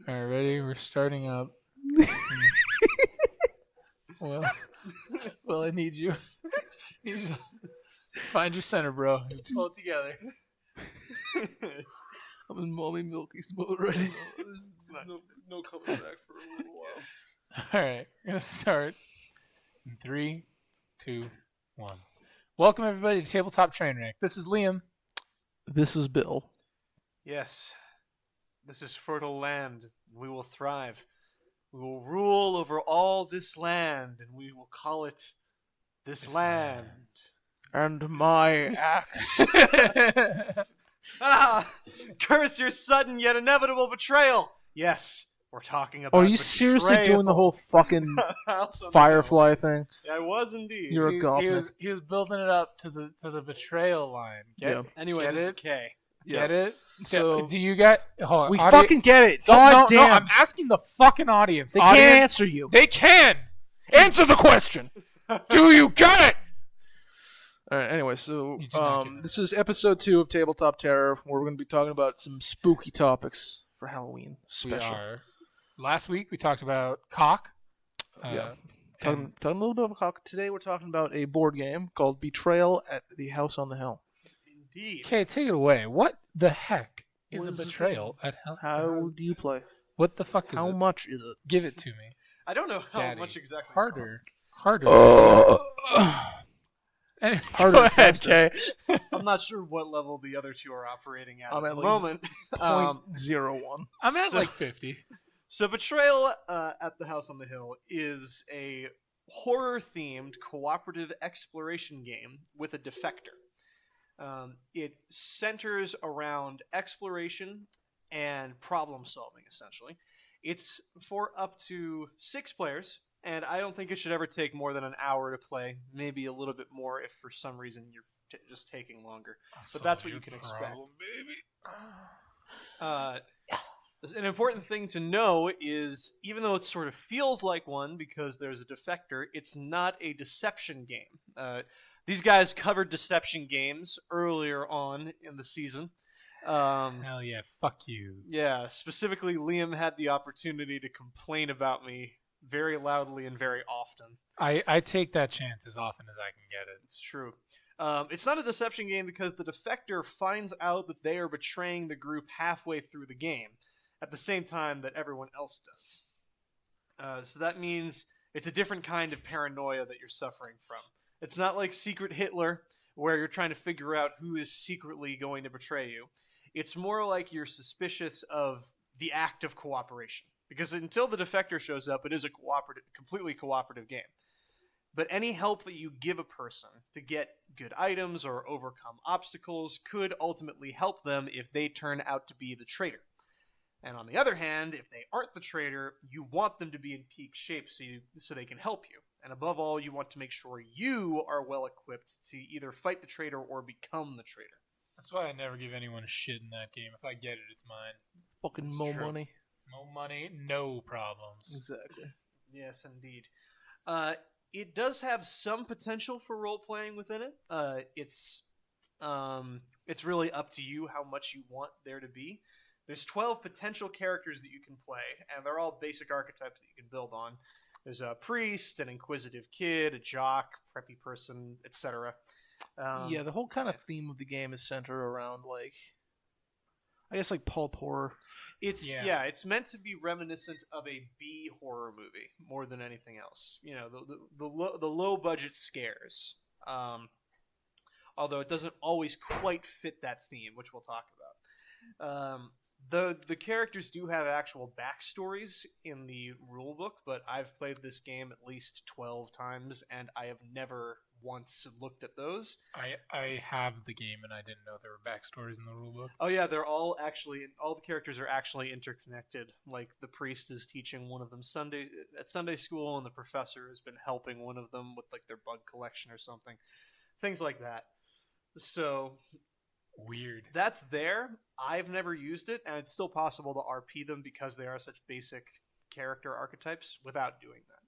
All right, ready? We're starting up. Well, I need you. Find your center, bro. Pull it together. I'm in mommy Milky's mode right now. No coming back for a little while. All right, we're gonna start in 3, 2, 1. Welcome everybody to Tabletop Trainwreck. This is Liam. This is Bill. Yes, this is fertile land. We will thrive. We will rule over all this land, and we will call it this land. And my axe. Curse your sudden yet inevitable betrayal. Yes, we're talking about. Are you betrayal. seriously doing the whole fucking Firefly thing? Yeah, I was indeed. You're a goblin. He was building it up to the betrayal line. Anyway, get this it? is K. Get it? So do you get? Hold on, we fucking get it. God damn! No, I'm asking the fucking audience. They can't answer you. They can answer the question. Do you get it? All right. Anyway, so You do not get it. this is episode 2 of Tabletop Terror, where we're going to be talking about some spooky topics for Halloween special. We are. Last week we talked about cock. Yeah. Talking a little bit about cock. Today we're talking about a board game called Betrayal at the House on the Hill. Indeed. Okay, take it away. What the heck is What a is the betrayal at hell? How do you play? What the fuck is How it? much is it? Give it to me. I don't know how Daddy. much exactly. Harder. It costs. Harder. Anyway, Harder, go ahead, faster. Kay. I'm not sure what level the other two are operating at I'm the at least moment. 0.01. I'm at So- like 50. So Betrayal at the House on the Hill is a horror-themed cooperative exploration game with a defector. It centers around exploration and problem-solving, essentially. It's for up to 6 players, and I don't think it should ever take more than an hour to play, maybe a little bit more if for some reason you're just taking longer. But that's what you can expect. An important thing to know is, even though it sort of feels like one because there's a defector, it's not a deception game. These guys covered deception games earlier on in the season. Hell yeah, fuck you. Yeah, specifically Liam had the opportunity to complain about me very loudly and very often. I take that chance as often as I can get it. It's true. It's not a deception game because the defector finds out that they are betraying the group halfway through the game, at the same time that everyone else does. So that means it's a different kind of paranoia that you're suffering from. It's not like Secret Hitler, where you're trying to figure out who is secretly going to betray you. It's more like you're suspicious of the act of cooperation. Because until the defector shows up, it is a completely cooperative game. But any help that you give a person to get good items or overcome obstacles could ultimately help them if they turn out to be the traitor. And on the other hand, if they aren't the traitor, you want them to be in peak shape so they can help you. And above all, you want to make sure you are well equipped to either fight the traitor or become the traitor. That's why I never give anyone shit in that game. If I get it, it's mine. Fucking It's mo true. money. No money, no problems. Exactly. Yes, indeed. It does have some potential for role-playing within it. It's really up to you how much you want there to be. There's 12 potential characters that you can play, and they're all basic archetypes that you can build on. There's a priest, an inquisitive kid, a jock, preppy person, etc. Yeah, the whole kind of theme of the game is centered around, like, I guess, like pulp horror. It's meant to be reminiscent of a B horror movie more than anything else. You know, the low budget scares. Although it doesn't always quite fit that theme, which we'll talk about. The characters do have actual backstories in the rulebook, but I've played this game at least 12 times, and I have never once looked at those. I have the game and I didn't know there were backstories in the rulebook. Oh yeah, they're all the characters are actually interconnected. Like the priest is teaching one of them at Sunday school, and the professor has been helping one of them with like their bug collection or something. Things like that. So weird. That's there. I've never used it, and it's still possible to RP them because they are such basic character archetypes without doing that.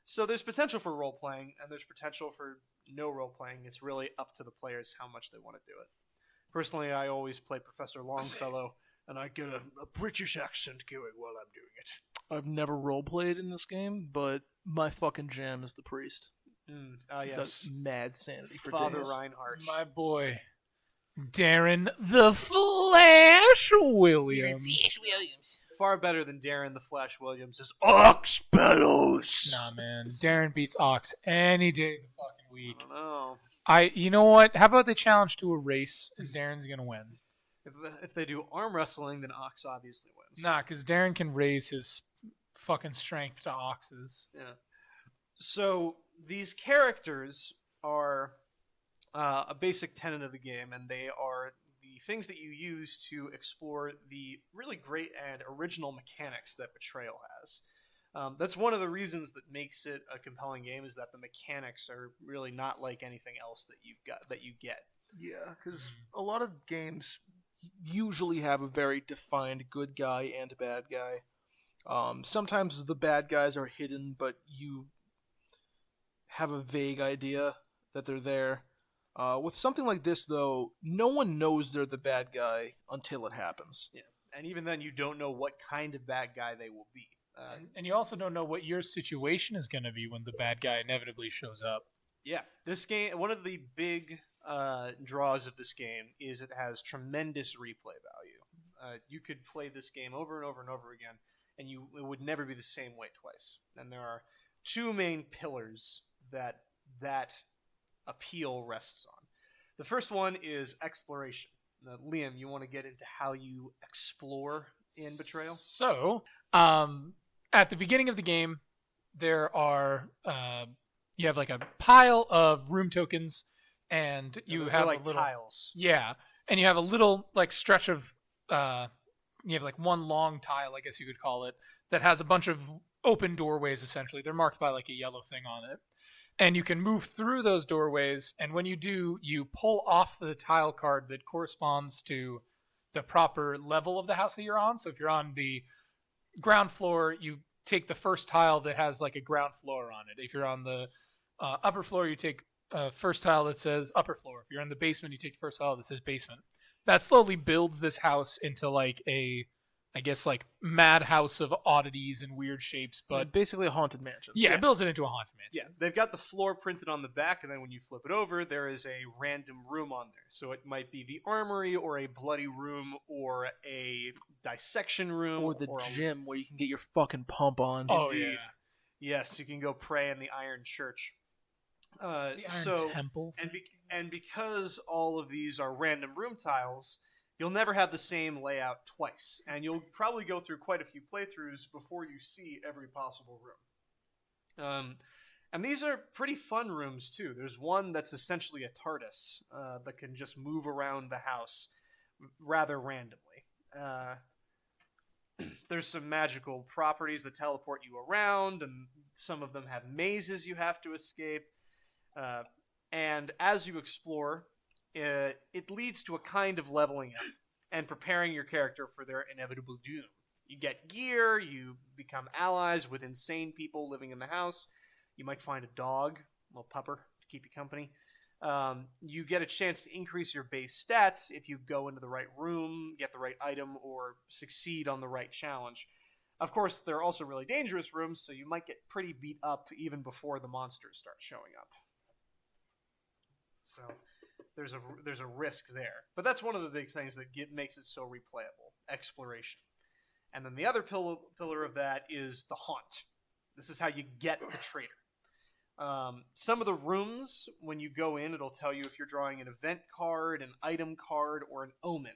So there's potential for role-playing, and there's potential for no role-playing. It's really up to the players how much they want to do it. Personally, I always play Professor Longfellow, and I get a British accent going while I'm doing I've never roleplayed in this game, but my fucking jam is the priest. Yes. That's mad sanity for Father days. Reinhardt. My boy, Darren the Flash Williams. Far better than Darren the Flash Williams is Ox Bellows. Nah, man. Darren beats Ox any day of the fucking I week. don't know. You know what? How about they challenge to a race and Darren's gonna win? If they do arm wrestling, then Ox obviously wins. Nah, because Darren can raise his fucking strength to Ox's. Yeah. So these characters are a basic tenet of the game, and they are the things that you use to explore the really great and original mechanics that Betrayal has. That's one of the reasons that makes it a compelling game, is that the mechanics are really not like anything else that you get. Yeah, because a lot of games usually have a very defined good guy and bad guy. Sometimes the bad guys are hidden, but you have a vague idea that they're there. With something like this, though, no one knows they're the bad guy until it happens. Yeah, and even then, you don't know what kind of bad guy they will be. And you also don't know what your situation is going to be when the bad guy inevitably shows up. Yeah, this game, one of the big draws of this game is it has tremendous replay value. You could play this game over and over and over again, and it would never be the same way twice. And there are two main pillars that appeal rests on. The first one is exploration. Now, Liam, you want to get into how you explore in Betrayal? So, at the beginning of the game, there are you have like a pile of room tokens, and you They're have like a little tiles. Yeah, and you have a little like stretch of you have like one long tile, I guess you could call it, that has a bunch of open doorways. Essentially, they're marked by like a yellow thing on it, and you can move through those doorways. And when you do, you pull off the tile card that corresponds to the proper level of the house that you're on. So if you're on the ground floor, you take the first tile that has like a ground floor on it. If you're on the upper floor, you take first tile that says upper floor. If you're in the basement, you take the first tile that says basement. That slowly builds this house into like a, I guess, like madhouse of oddities and weird shapes. But basically a haunted mansion. yeah, it builds it into a haunted mansion. Yeah, they've got the floor printed on the back, and then when you flip it over, there is a random room on there. So it might be the armory, or a bloody room, or a dissection room, Or the or gym where you can get your fucking pump on. Oh Indeed. yeah, Yes, you can go pray in the Iron Church. the Iron Temple. And because all of these are random room tiles, you'll never have the same layout twice, and you'll probably go through quite a few playthroughs before you see every possible room. And these are pretty fun rooms too. There's one that's essentially a TARDIS that can just move around the house rather randomly. There's some magical properties that teleport you around, and some of them have mazes you have to escape. And as you explore, it leads to a kind of leveling up and preparing your character for their inevitable doom. You get gear, you become allies with insane people living in the house. You might find a dog, a little pupper, to keep you company. You get a chance to increase your base stats if you go into the right room, get the right item, or succeed on the right challenge. Of course, there are also really dangerous rooms, so you might get pretty beat up even before the monsters start showing up. So there's a risk there. But that's one of the big things that makes it so replayable, exploration. And then the other pillar of that is the haunt. This is how you get the traitor. Some of the rooms, when you go in, it'll tell you if you're drawing an event card, an item card, or an omen.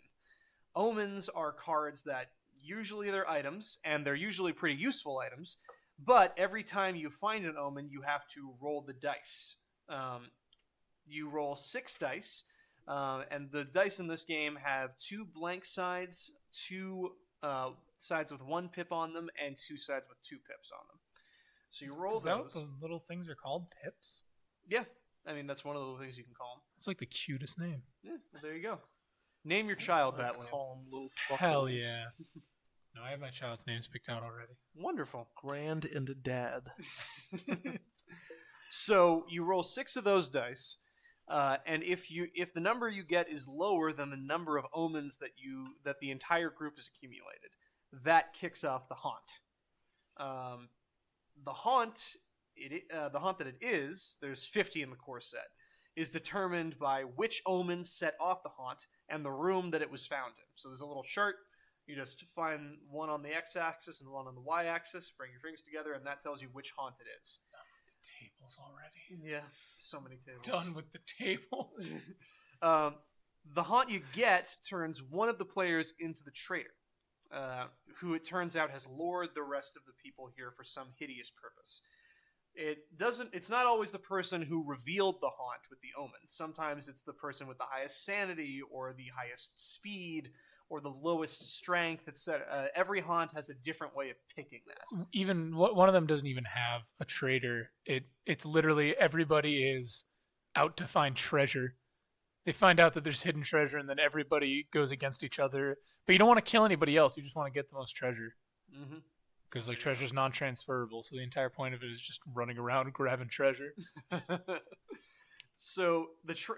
Omens are cards that usually they're items, and they're usually pretty useful items, but every time you find an omen, you have to roll the dice. You roll 6 dice, and the dice in this game have 2 blank sides, 2 sides with 1 pip on them, and 2 sides with 2 pips on them. So you roll Is that what those. the little things are called? Pips? Yeah, I mean that's one of the things you can call them. It's like the cutest name. Yeah, well, there you go. Name your child that way. Call them little fuckers. Hell yeah. No, I have my child's names picked out already. Wonderful. Grand and Dad. So you roll 6 of those dice, and if the number you get is lower than the number of omens that the entire group has accumulated, that kicks off the haunt. The haunt, the haunt that it is, there's 50 in the core set, is determined by which omens set off the haunt and the room that it was found in. So there's a little chart. You just find one on the x-axis and one on the y-axis, bring your fingers together, and that tells you which haunt it is. The tables already. Yeah, so many tables. Done with the table. The haunt you get turns one of the players into the traitor, who it turns out has lured the rest of the people here for some hideous purpose. It's not always the person who revealed the haunt with the omen. Sometimes it's the person with the highest sanity or the highest speed or the lowest strength, etc. Every haunt has a different way of picking that. Even one of them doesn't even have a traitor. It's literally everybody is out to find treasure. They find out that there's hidden treasure, and then everybody goes against each other. But you don't want to kill anybody else. You just want to get the most treasure. Because treasure's non-transferable, so the entire point of it is just running around grabbing treasure. So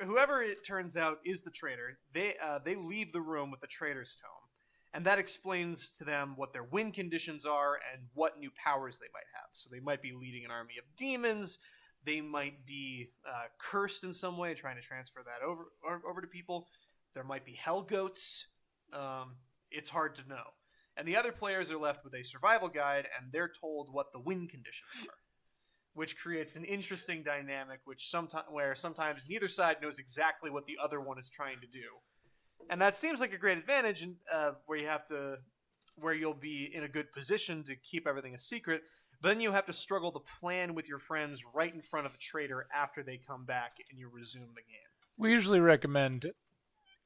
whoever it turns out is the traitor, they leave the room with the traitor's tome, and that explains to them what their win conditions are and what new powers they might have. So they might be leading an army of demons. They might be cursed in some way, trying to transfer that over to people. There might be hell goats. It's hard to know. And the other players are left with a survival guide, and they're told what the win conditions are, which creates an interesting dynamic where sometimes neither side knows exactly what the other one is trying to do. And that seems like a great advantage where you'll be in a good position to keep everything a secret. But then you have to struggle to plan with your friends right in front of the traitor after they come back and you resume the game. We usually recommend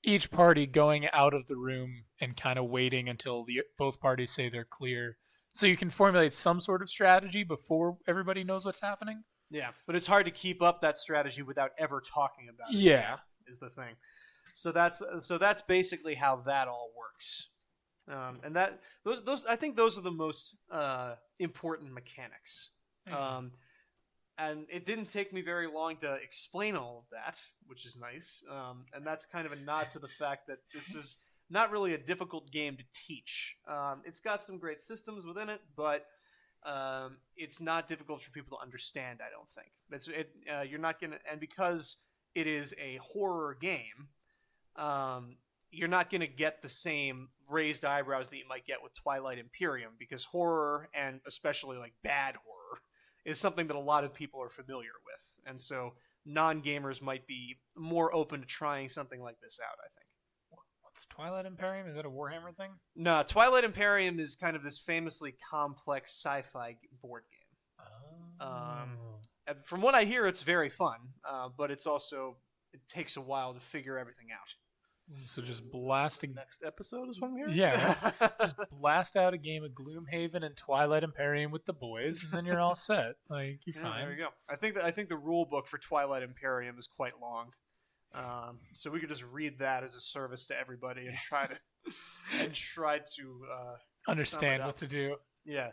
each party going out of the room and kind of waiting until both parties say they're clear, so you can formulate some sort of strategy before everybody knows what's happening. Yeah, but it's hard to keep up that strategy without ever talking about it. Yeah, is the thing. So that's basically how that all works. And those I think those are the most important mechanics. And it didn't take me very long to explain all of that, which is nice. And that's kind of a nod to the fact that this is not really a difficult game to teach. It's got some great systems within it, but it's not difficult for people to understand, I don't think. You're not gonna, and because it is a horror game, you're not going to get the same raised eyebrows that you might get with Twilight Imperium, because horror, and especially like bad horror, is something that a lot of people are familiar with. And so non-gamers might be more open to trying something like this out, I think. What's Twilight Imperium? Is that a Warhammer thing? No, Twilight Imperium is kind of this famously complex sci-fi board game. And from what I hear, it's very fun, but it takes a while to figure everything out. So just blasting. Next episode is what I'm hearing? Yeah. Just blast out a game of Gloomhaven and Twilight Imperium with the boys, and then you're all set. Like, you're fine. There you go. I think the rule book for Twilight Imperium is quite long. So we could just read that as a service to everybody and try to understand what to do. Yeah.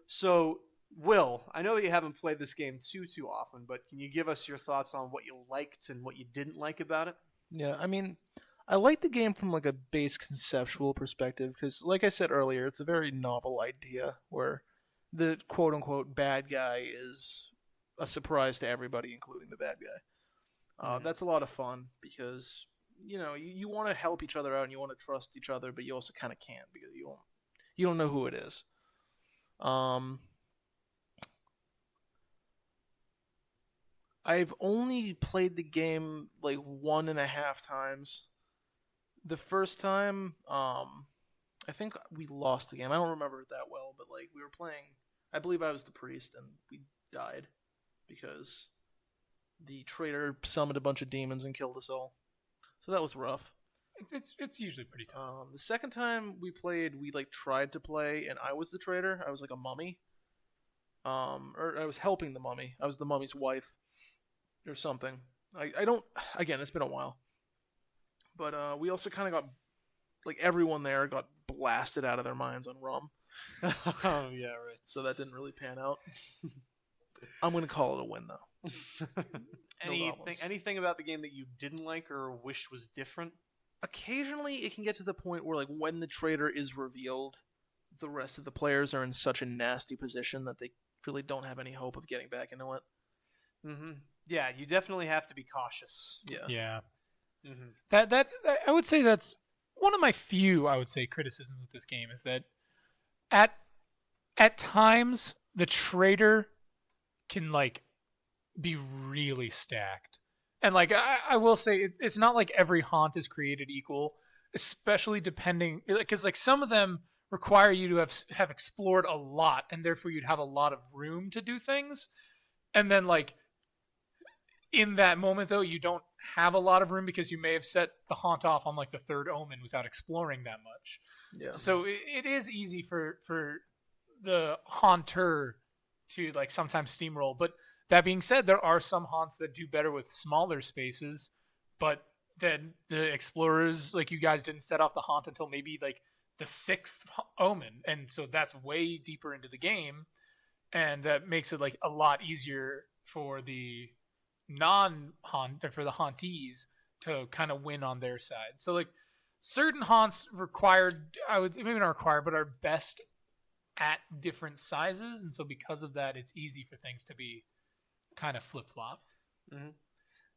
So, Will, I know that you haven't played this game too often, but can you give us your thoughts on what you liked and what you didn't like about it? Yeah, I mean, I like the game from like a base conceptual perspective because, like I said earlier, it's a very novel idea where the quote-unquote bad guy is a surprise to everybody, including the bad guy. That's a lot of fun because, you want to help each other out and you want to trust each other, but you also kind of can't because you don't know who it is. I've only played the game like 1.5 times. The first time, I think we lost the game. I don't remember it that well, but like we were playing. I believe I was the priest, and we died because the traitor summoned a bunch of demons and killed us all. So that was rough. It's usually pretty tough. The second time we played, we like tried to play, and I was the traitor. I was like a mummy. Or I was helping the mummy. I was the mummy's wife. Or something. I don't... Again, it's been a while. But we also kind of got... Like, everyone there got blasted out of their minds on rum. Oh, yeah, right. So that didn't really pan out. I'm going to call it a win, though. Anything about the game that you didn't like or wished was different? Occasionally, it can get to the point where, like, when the traitor is revealed, the rest of the players are in such a nasty position that they really don't have any hope of getting back into it. Mm-hmm. Yeah, you definitely have to be cautious. Yeah. Mm-hmm. That I would say that's one of my few, I would say, criticisms with this game is that at times the traitor can like be really stacked. And like I will say it's not like every haunt is created equal, especially depending because like some of them require you to have explored a lot and therefore you'd have a lot of room to do things. And then like in that moment though you don't have a lot of room because you may have set the haunt off on like the third omen without exploring that much. Yeah. So it is easy for the haunter to like sometimes steamroll. But that being said, there are some haunts that do better with smaller spaces, but then the explorers, like you guys didn't set off the haunt until maybe like the 6th omen. And so that's way deeper into the game. And that makes it like a lot easier for the non-haunt, for the hauntees to kind of win on their side. So like certain haunts required, I would maybe not required, but are best at different sizes. And so because of that, it's easy for things to be kind of flip-flopped. Mm-hmm.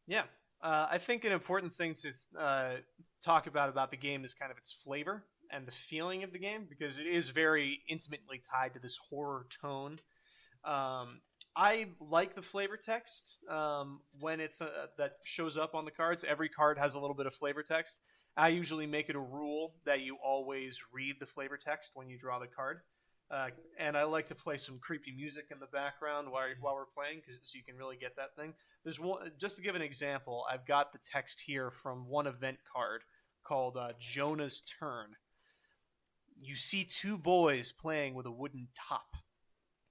Yeah. I think an important thing to talk about the game is kind of its flavor and the feeling of the game, because it is very intimately tied to this horror tone. I like the flavor text when it's that shows up on the cards. Every card has a little bit of flavor text. I usually make it a rule that you always read the flavor text when you draw the card. And I like to play some creepy music in the background while we're playing, so you can really get that thing. There's one, just to give an example, I've got the text here from one event card called Jonah's Turn. You see 2 boys playing with a wooden top.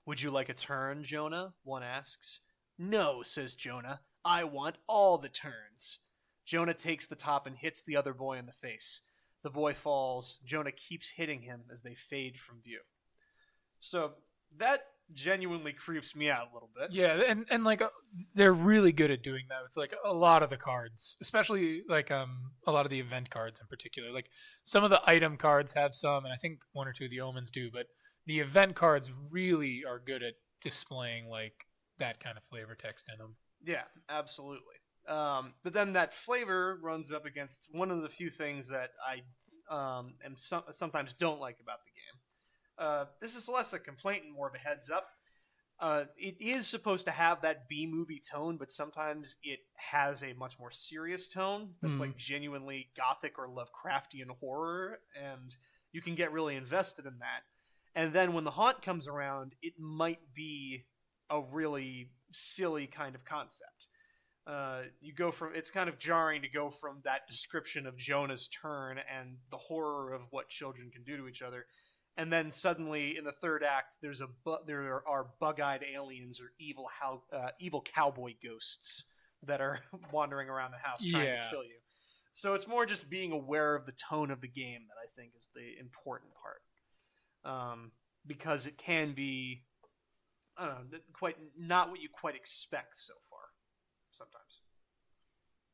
Would you like a turn, Jonah? One asks. No, says Jonah. I want all the turns. Jonah takes the top and hits the other boy in the face. The boy falls. Jonah keeps hitting him as they fade from view. So that genuinely creeps me out a little bit. Yeah, and like they're really good at doing that with like a lot of the cards, especially like a lot of the event cards in particular. Like some of the item cards have some, and I think 1 or 2 of the omens do, but the event cards really are good at displaying like that kind of flavor text in them. Yeah, absolutely. But then that flavor runs up against one of the few things that I sometimes don't like about the game. This is less a complaint and more of a heads up. It is supposed to have that B-movie tone, but sometimes it has a much more serious tone that's like genuinely gothic or Lovecraftian horror, and you can get really invested in that. And then when the haunt comes around, it might be a really silly kind of concept. It's kind of jarring to go from that description of Jonah's turn and the horror of what children can do to each other, and then suddenly in the third act, there are bug-eyed aliens or evil cowboy ghosts that are wandering around the house trying to kill you. So it's more just being aware of the tone of the game that I think is the important part. Because it can be, I don't know, quite not what you quite expect so far. Sometimes.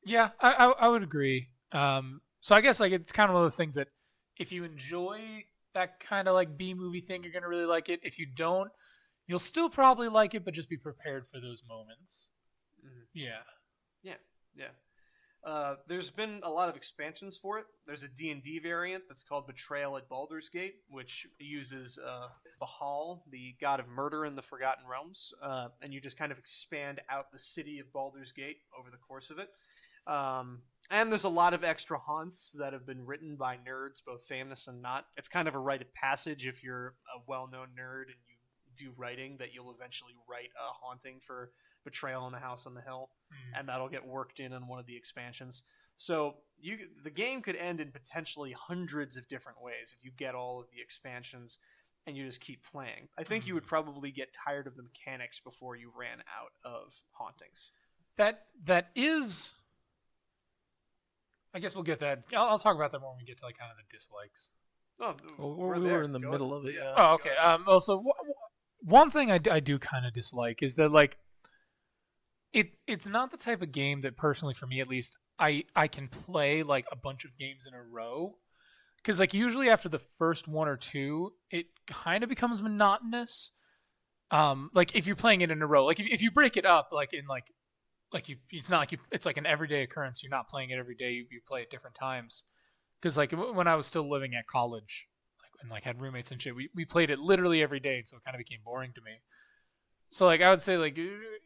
Yeah, I would agree. So I guess like it's kind of one of those things that if you enjoy that kind of like B-movie thing, you're gonna really like it. If you don't, you'll still probably like it, but just be prepared for those moments. Mm-hmm. Yeah. There's been a lot of expansions for it. There's a D&D variant that's called Betrayal at Baldur's Gate, which uses Bahal, the god of murder in the Forgotten Realms, and you just kind of expand out the city of Baldur's Gate over the course of it. And there's a lot of extra haunts that have been written by nerds, both famous and not. It's kind of a rite of passage if you're a well-known nerd and you do writing, that you'll eventually write a haunting for Betrayal in the House on the Hill, and that'll get worked in one of the expansions. So the game could end in potentially hundreds of different ways if you get all of the expansions and you just keep playing. I think you would probably get tired of the mechanics before you ran out of hauntings. That is, I guess we'll get that. I'll talk about that when we get to like kind of the dislikes. Oh, we're in the middle of it. Yeah. Oh, okay. Also, one thing I do kind of dislike is that like it's not the type of game that personally, for me at least, I can play like a bunch of games in a row. because like usually after the first one or two, it kind of becomes monotonous. Like if you're playing it in a row, like if you break it up, like in it's not like it's like an everyday occurrence. You're not playing it every day. You play at different times. Because like when I was still living at college, like and like had roommates and shit, we played it literally every day, so it kind of became boring to me. So like I would say like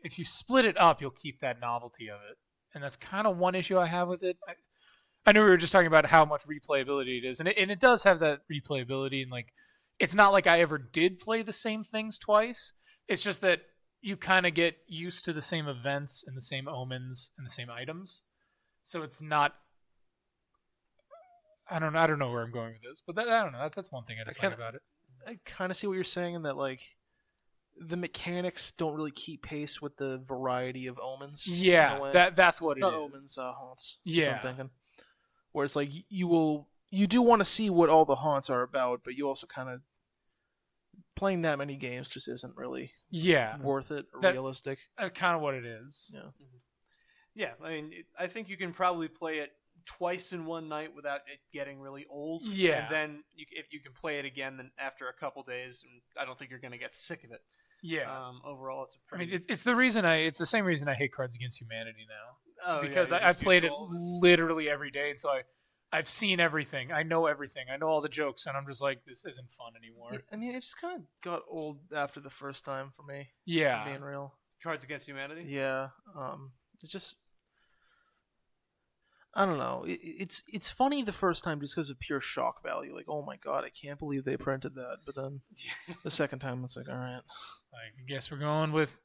if you split it up, you'll keep that novelty of it, and that's kind of one issue I have with it. I know we were just talking about how much replayability it is, and it does have that replayability, and like it's not like I ever did play the same things twice. It's just that you kind of get used to the same events and the same omens and the same items, so it's not. I don't know where I'm going with this, but I don't know. That's one thing I just like about it. I kind of see what you're saying in that like the mechanics don't really keep pace with the variety of omens. Yeah, that's what it Not is. omens, haunts. Yeah. I'm thinking. Whereas like you do want to see what all the haunts are about, but you also kind of playing that many games just isn't really worth it or realistic. That's kind of what it is. Yeah. Mm-hmm. Yeah, I mean, I think you can probably play it twice in one night without it getting really old. Yeah. And then if you can play it again then after a couple days, and I don't think you're going to get sick of it. Yeah. Overall, it's a pretty... I mean, it's the same reason I hate Cards Against Humanity now. Oh, because yeah, I played it literally every day, and so I've seen everything. I know everything. I know all the jokes, and I'm just like, this isn't fun anymore. I mean, it just kind of got old after the first time for me. Yeah. Being real. Cards Against Humanity? Yeah. It's just... I don't know. It's funny the first time just because of pure shock value. Like, oh my god, I can't believe they printed that. But then the second time, it's like, all right. Like, I guess we're going with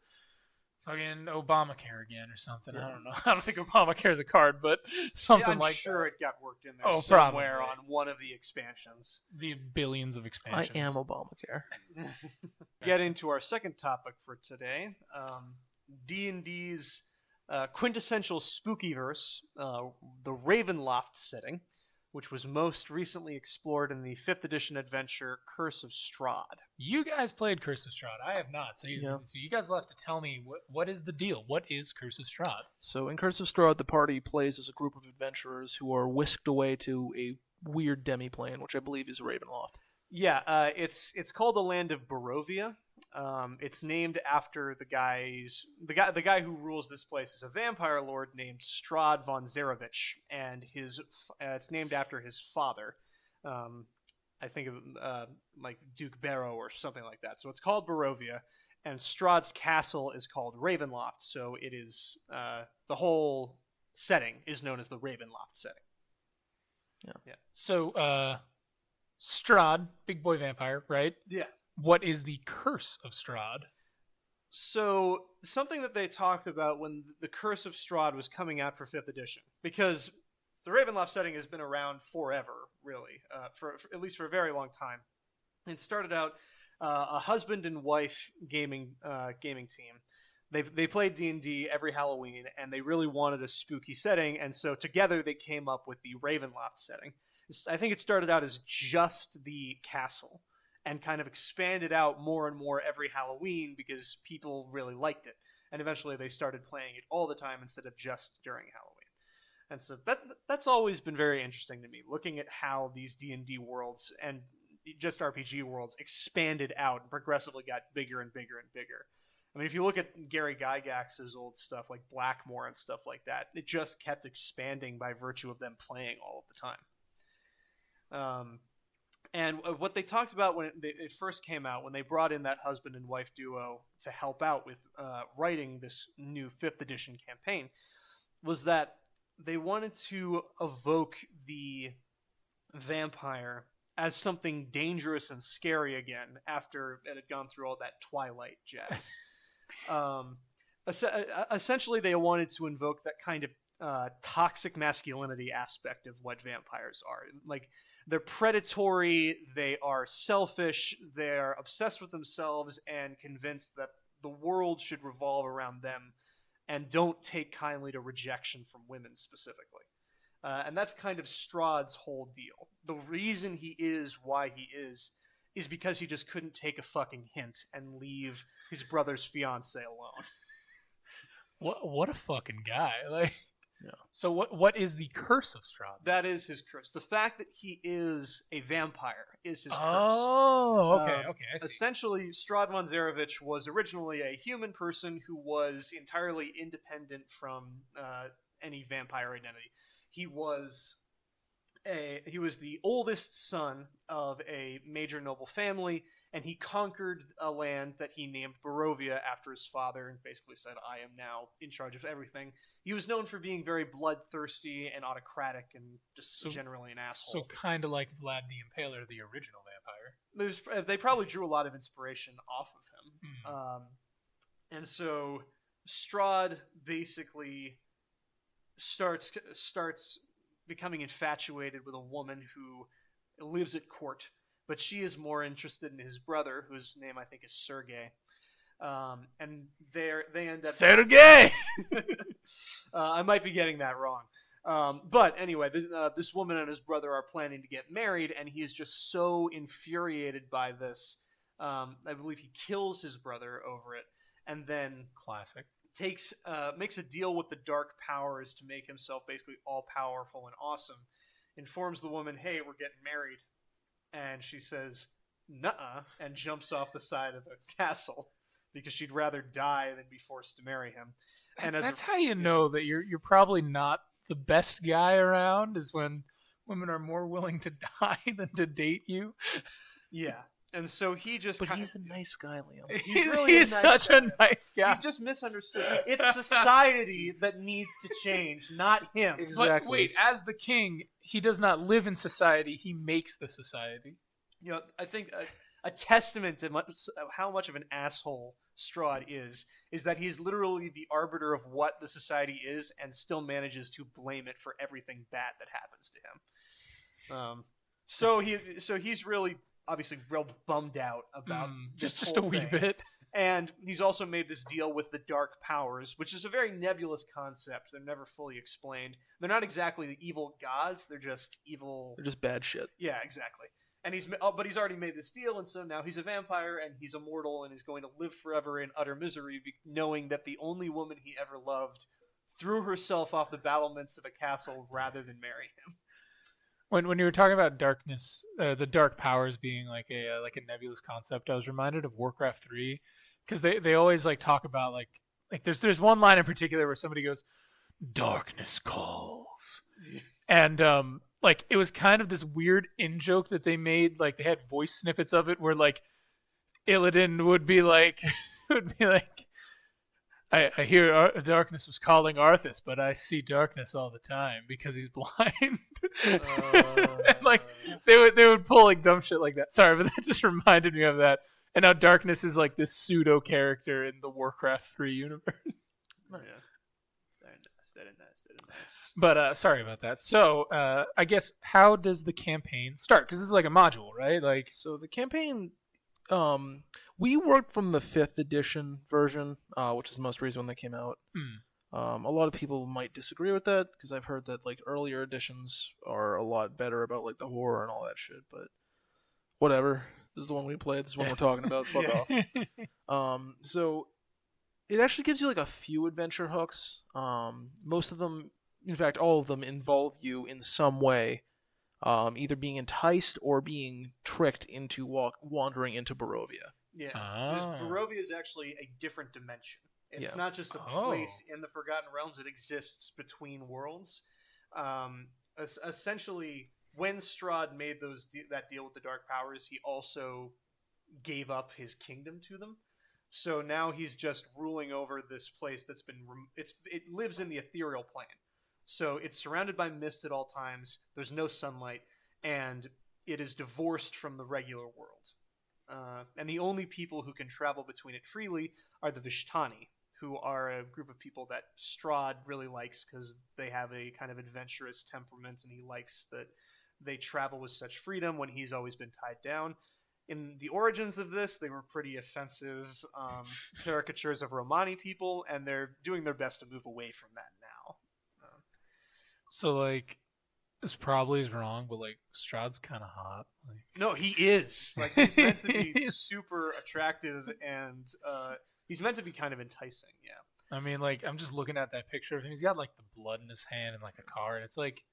fucking Obamacare again or something. Yeah. I don't know. I don't think Obamacare is a card, but something I'm like sure that. it got worked in there somewhere on one of the expansions. The billions of expansions. I am Obamacare. Get into our second topic for today. D&D's quintessential spookyverse, the Ravenloft setting, which was most recently explored in the 5th edition adventure Curse of Strahd. You guys played Curse of Strahd. I have not. So you guys will have to tell me what is the deal. What is Curse of Strahd? So in Curse of Strahd, the party plays as a group of adventurers who are whisked away to a weird demi-plane, which I believe is Ravenloft. Yeah, it's called the Land of Barovia. It's named after the guy who rules this place is a vampire lord named Strahd von Zarevich, and it's named after his father. I think of like Duke Barrow or something like that. So it's called Barovia, and Strahd's castle is called Ravenloft. So it is the whole setting is known as the Ravenloft setting. Yeah. So Strahd, big boy vampire, right? Yeah. What is the Curse of Strahd? So, something that they talked about when the Curse of Strahd was coming out for 5th edition, because the Ravenloft setting has been around forever, really, for at least for a very long time. It started out a husband and wife gaming team. They played D&D every Halloween, and they really wanted a spooky setting, and so together they came up with the Ravenloft setting. I think it started out as just the castle, and kind of expanded out more and more every Halloween because people really liked it. And eventually they started playing it all the time instead of just during Halloween. And so that's always been very interesting to me, looking at how these D&D worlds and just RPG worlds expanded out and progressively got bigger and bigger and bigger. I mean, if you look at Gary Gygax's old stuff like Blackmore and stuff like that, it just kept expanding by virtue of them playing all of the time. And what they talked about when it first came out, when they brought in that husband and wife duo to help out with writing this new 5th edition campaign, was that they wanted to evoke the vampire as something dangerous and scary again after it had gone through all that Twilight jazz. Essentially, they wanted to invoke that kind of toxic masculinity aspect of what vampires are. Like, they're predatory, they are selfish, they're obsessed with themselves and convinced that the world should revolve around them and don't take kindly to rejection from women specifically. And that's kind of Strahd's whole deal. The reason he is why he is because he just couldn't take a fucking hint and leave his brother's fiancée alone. What a fucking guy. Like, Yeah. So what is the curse of Strahd? That is his curse. The fact that he is a vampire is his curse. Oh, okay, I see. Essentially, Strahd von Zarevich was originally a human person who was entirely independent from any vampire identity. He was the oldest son of a major noble family, and he conquered a land that he named Barovia after his father, and basically said, "I am now in charge of everything." He was known for being very bloodthirsty and autocratic, and just generally an asshole. So kind of like Vlad the Impaler, the original vampire. They probably drew a lot of inspiration off of him, and so Strahd basically starts becoming infatuated with a woman who lives at court, but she is more interested in his brother, whose name I think is Sergei. And they end up... Sergei! I might be getting that wrong. But anyway, this woman and his brother are planning to get married, and he is just so infuriated by this. I believe he kills his brother over it, and then... Classic. Makes a deal with the dark powers to make himself basically all-powerful and awesome. Informs the woman, "Hey, we're getting married." And she says, "Nuh-uh," and jumps off the side of a castle because she'd rather die than be forced to marry him. And that's how you know that you're probably not the best guy around, is when women are more willing to die than to date you. Yeah. And so he just... But he's a nice guy, Liam. He's such a nice guy. He's just misunderstood. It's society that needs to change, not him. But wait, as the king, he does not live in society. He makes the society. You know, I think a testament to how much of an asshole Strahd is that he's literally the arbiter of what the society is and still manages to blame it for everything bad that happens to him. So he's really... obviously real bummed out about just a wee bit. And he's also made this deal with the dark powers, which is a very nebulous concept. They're never fully explained. They're not exactly the evil gods. They're just evil... They're just bad shit. Yeah, exactly. And he's already made this deal, and so now he's a vampire, and he's immortal, and is going to live forever in utter misery, knowing that the only woman he ever loved threw herself off the battlements of a castle rather than marry him. When you were talking about darkness, the dark powers being like a nebulous concept, I was reminded of Warcraft 3, because they always like talk about like there's one line in particular where somebody goes, "Darkness calls," and like it was kind of this weird in joke that they made. Like they had voice snippets of it where like Illidan would be like I hear darkness was calling Arthas, but I see darkness all the time because he's blind. And like they would pull like dumb shit like that. Sorry, but that just reminded me of that. And now darkness is like this pseudo character in the Warcraft 3 universe. Yeah. Very nice. But sorry about that. So I guess how does the campaign start? Because this is like a module, right? Like so the campaign. We worked from the 5th edition version, which is the most recent one that came out. A lot of people might disagree with that because I've heard that like earlier editions are a lot better about like the horror and all that shit. But whatever, this is the one we played. This is the one we're talking about. Fuck off. So it actually gives you like a few adventure hooks. Most of them, in fact, all of them involve you in some way. Either being enticed or being tricked into wandering into Barovia. Yeah, because Barovia is actually a different dimension. It's not just a place in the Forgotten Realms. It exists between worlds. Essentially, when Strahd made that deal with the Dark Powers, he also gave up his kingdom to them. So now he's just ruling over this place that's been... it lives in the ethereal plane. So it's surrounded by mist at all times. There's no sunlight, and it is divorced from the regular world. And the only people who can travel between it freely are the Vishtani, who are a group of people that Strahd really likes because they have a kind of adventurous temperament, and he likes that they travel with such freedom when he's always been tied down. In the origins of this, they were pretty offensive caricatures of Romani people, and they're doing their best to move away from that now. So, like, this probably is wrong, but, like, Strahd's kind of hot. Like... No, he is. Like, he's meant to be super attractive, and he's meant to be kind of enticing, yeah. I mean, like, I'm just looking at that picture of him. He's got like the blood in his hand and like a car, and it's like,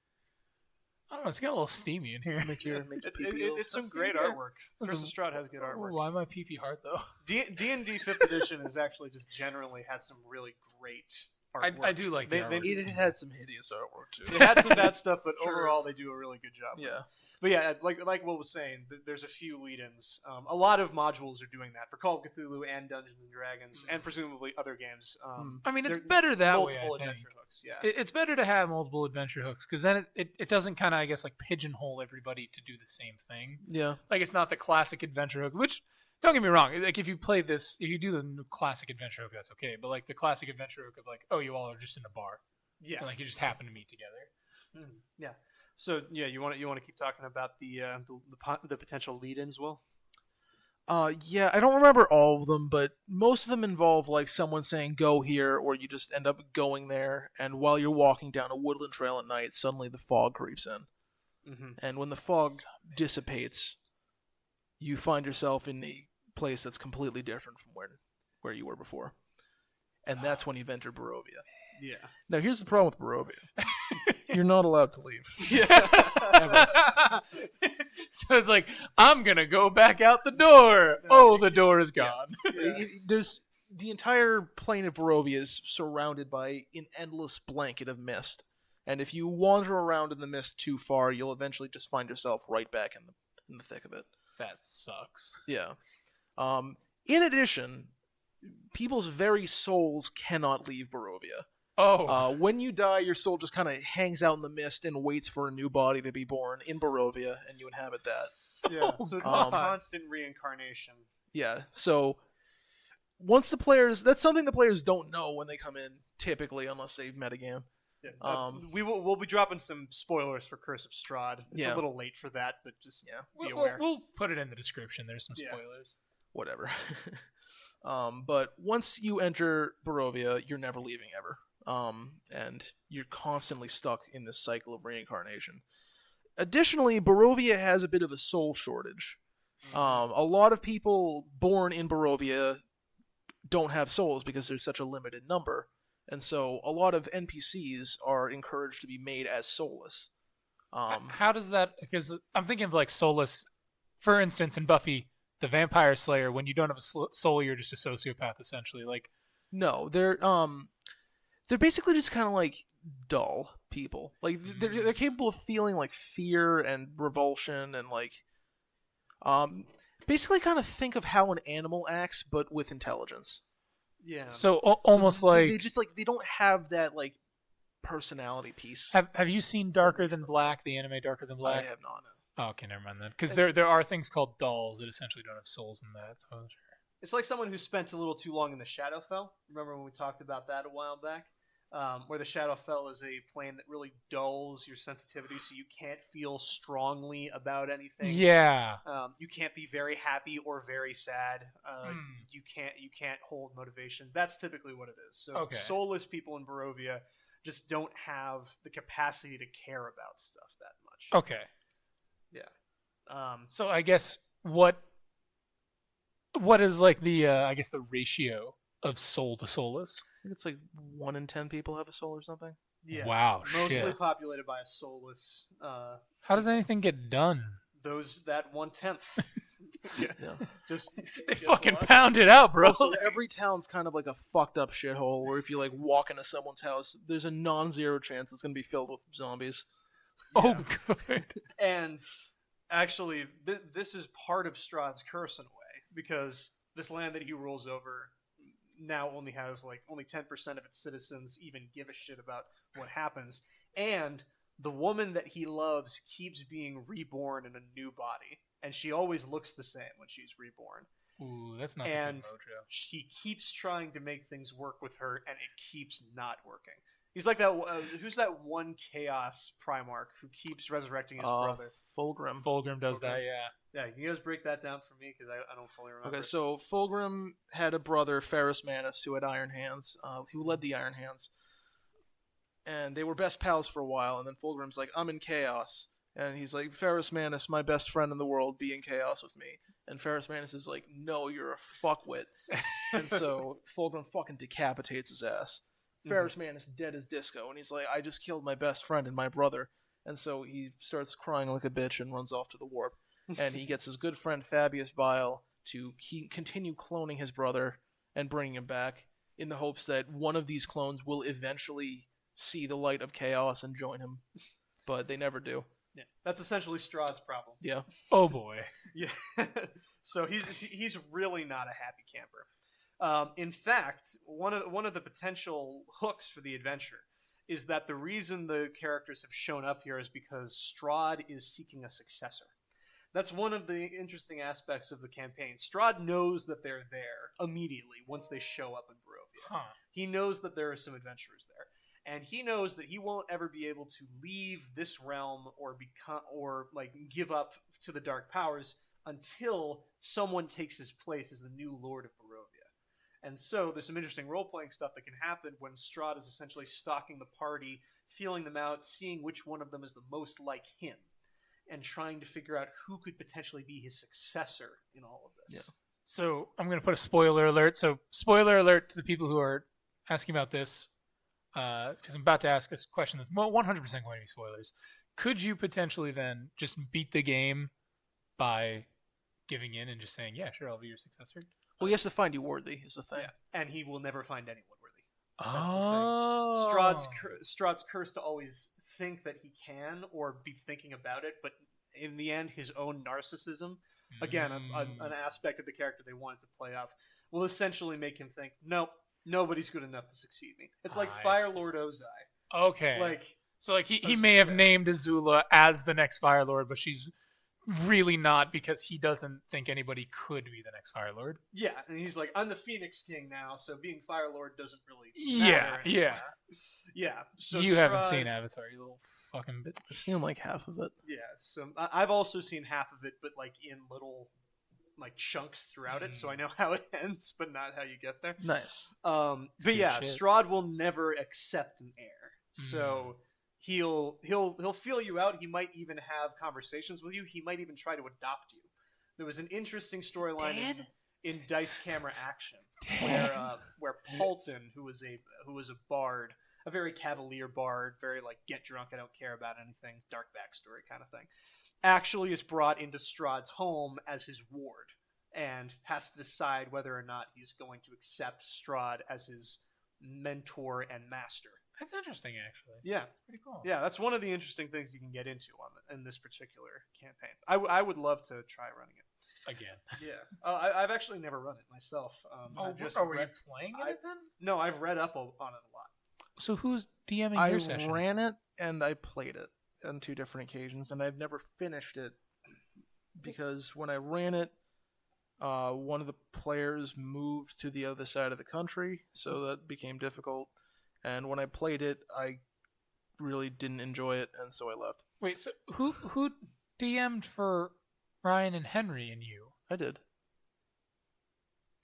I don't know, it's getting a little steamy in here. It's some great artwork. Chris Strahd has good artwork. Why am I pee hard though? D&D 5th edition has actually just generally had some really great artwork. I do like that. It had some hideous artwork too. It had some bad stuff, but overall they do a really good job. Yeah. But yeah, like Will was saying, there's a few lead-ins. A lot of modules are doing that for Call of Cthulhu and Dungeons and Dragons, and presumably other games. I mean, it's better that multiple way. adventure hooks. Yeah, it's better to have multiple adventure hooks because then it doesn't kind of, I guess, like pigeonhole everybody to do the same thing. Yeah. Like it's not the classic adventure hook, which don't get me wrong. Like if you play this, if you do the classic adventure hook, that's okay. But like the classic adventure hook of like, oh, you all are just in a bar. Yeah. And like you just happen to meet together. Yeah. So yeah, you want to keep talking about the potential lead-ins, Will? Yeah, I don't remember all of them, but most of them involve like someone saying go here, or you just end up going there, and while you're walking down a woodland trail at night, suddenly the fog creeps in. Mm-hmm. And when the fog dissipates, you find yourself in a place that's completely different from where you were before. And that's when you've entered Barovia. Yeah. Now here's the problem with Barovia. You're not allowed to leave. Yeah. So it's like, I'm going to go back out the door. Oh, the door is gone. Yeah. There's the entire plane of Barovia is surrounded by an endless blanket of mist. And if you wander around in the mist too far, you'll eventually just find yourself right back in the thick of it. That sucks. Yeah. In addition, people's very souls cannot leave Barovia. Oh. When you die, your soul just kind of hangs out in the mist and waits for a new body to be born in Barovia, and you inhabit that. Yeah. So it's just constant reincarnation. Yeah. So once the players, that's something the players don't know when they come in, typically, unless they've metagame. Yeah, we'll be dropping some spoilers for Curse of Strahd. It's a little late for that, but just be aware. We'll put it in the description. There's some spoilers. Whatever. But once you enter Barovia, you're never leaving ever. And you're constantly stuck in this cycle of reincarnation. Additionally, Barovia has a bit of a soul shortage. A lot of people born in Barovia don't have souls because there's such a limited number. And so a lot of NPCs are encouraged to be made as soulless. How does that... Because I'm thinking of like soulless... For instance, in Buffy, the Vampire Slayer, when you don't have a soul, you're just a sociopath, essentially. Like, no, they're basically just kind of like dull people. Like they're capable of feeling like fear and revulsion and like basically kind of think of how an animal acts but with intelligence. Yeah. So almost like they just like they don't have that like personality piece. Have you seen Darker Than Black, the anime Darker Than Black? I have not. Oh, okay, never mind then. Because there are things called dolls that essentially don't have souls in that. So it's like someone who spent a little too long in the Shadowfell. Remember when we talked about that a while back? Where the Shadowfell is a plane that really dulls your sensitivity, so you can't feel strongly about anything. Yeah. You can't be very happy or very sad. You can't hold motivation. That's typically what it is. So soulless people in Barovia just don't have the capacity to care about stuff that much. Okay. Yeah. So I guess what is like the I guess the ratio of soul to soulless? I think it's like 1 in 10 people have a soul or something. Yeah. Wow. Mostly shit. populated by a soulless. How does anything get done? That 1/10. Yeah. Just they fucking pound it out, bro. So every town's kind of like a fucked up shithole where if you like walk into someone's house, there's a non-zero chance it's going to be filled with zombies. Oh, good. And actually, this is part of Strahd's curse in a way, because this land that he rules over now only has only 10% of its citizens even give a shit about what happens, and the woman that he loves keeps being reborn in a new body, and she always looks the same when she's reborn. Ooh, that's not and the good mojo. He keeps trying to make things work with her, and it keeps not working. He's like that. Who's that one Chaos Primarch who keeps resurrecting his brother? Fulgrim. Fulgrim does that, yeah. Yeah, can you guys break that down for me? Because I don't fully remember. Okay, so Fulgrim had a brother, Ferrus Manus, who had Iron Hands, who led the Iron Hands. And they were best pals for a while, and then Fulgrim's like, I'm in chaos. And he's like, Ferrus Manus, my best friend in the world, be in chaos with me. And Ferrus Manus is like, no, you're a fuckwit. And so Fulgrim fucking decapitates his ass. Ferrus Manus dead as disco, and he's like, I just killed my best friend and my brother. And so he starts crying like a bitch and runs off to the warp. And he gets his good friend Fabius Bile to continue cloning his brother and bringing him back in the hopes that one of these clones will eventually see the light of chaos and join him. But they never do. Yeah, that's essentially Strahd's problem. Yeah. Oh boy. Yeah. So he's really not a happy camper. In fact, one of the potential hooks for the adventure is that the reason the characters have shown up here is because Strahd is seeking a successor. That's one of the interesting aspects of the campaign. Strahd knows that they're there immediately once they show up in Barovia. Huh. He knows that there are some adventurers there. And he knows that he won't ever be able to leave this realm or give up to the dark powers until someone takes his place as the new Lord of Barovia. And so there's some interesting role-playing stuff that can happen when Strahd is essentially stalking the party, feeling them out, seeing which one of them is the most like him, and trying to figure out who could potentially be his successor in all of this. Yeah. So I'm going to put a spoiler alert. So spoiler alert to the people who are asking about this. Because I'm about to ask a question that's 100% going to be spoilers. Could you potentially then just beat the game by giving in and just saying, yeah, sure, I'll be your successor? Well, he has to find you worthy, is the thing. Yeah. And he will never find anyone worthy. Oh. That's the thing. Strahd's cursed to always think that he can or be thinking about it, but in the end, his own narcissism, again, an aspect of the character they wanted to play up, will essentially make him think, nope, nobody's good enough to succeed me. It's like Fire Lord Ozai. Okay. So he may have named Azula as the next Fire Lord, but she's really not because he doesn't think anybody could be the next Fire Lord. Yeah, and he's like, I'm the Phoenix King now, so being Fire Lord doesn't really matter Yeah. Yeah. So you haven't seen Avatar, you little fucking bitch. I've seen like half of it. Yeah, so I've also seen half of it, but like in little chunks throughout it, so I know how it ends, but not how you get there. Nice. But yeah, shit. Strahd will never accept an heir, so he'll feel you out. He might even have conversations with you. He might even try to adopt you. There was an interesting storyline in Dice Camera Action where Paulton, who was a bard, a very cavalier bard, very like get drunk, I don't care about anything, dark backstory kind of thing, actually is brought into Strahd's home as his ward and has to decide whether or not he's going to accept Strahd as his mentor and master. That's interesting, actually. Yeah. Pretty cool. Yeah, that's one of the interesting things you can get into in this particular campaign. I would love to try running it. Again. Yeah. I've actually never run it myself. Were you playing it then? No, I've read up on it a lot. So who's DMing your session? I ran it and I played it on 2 different occasions, and I've never finished it because when I ran it, one of the players moved to the other side of the country, so that became difficult. And when I played it, I really didn't enjoy it, and so I left. Wait, so who DM'd for Ryan and Henry and you? I did.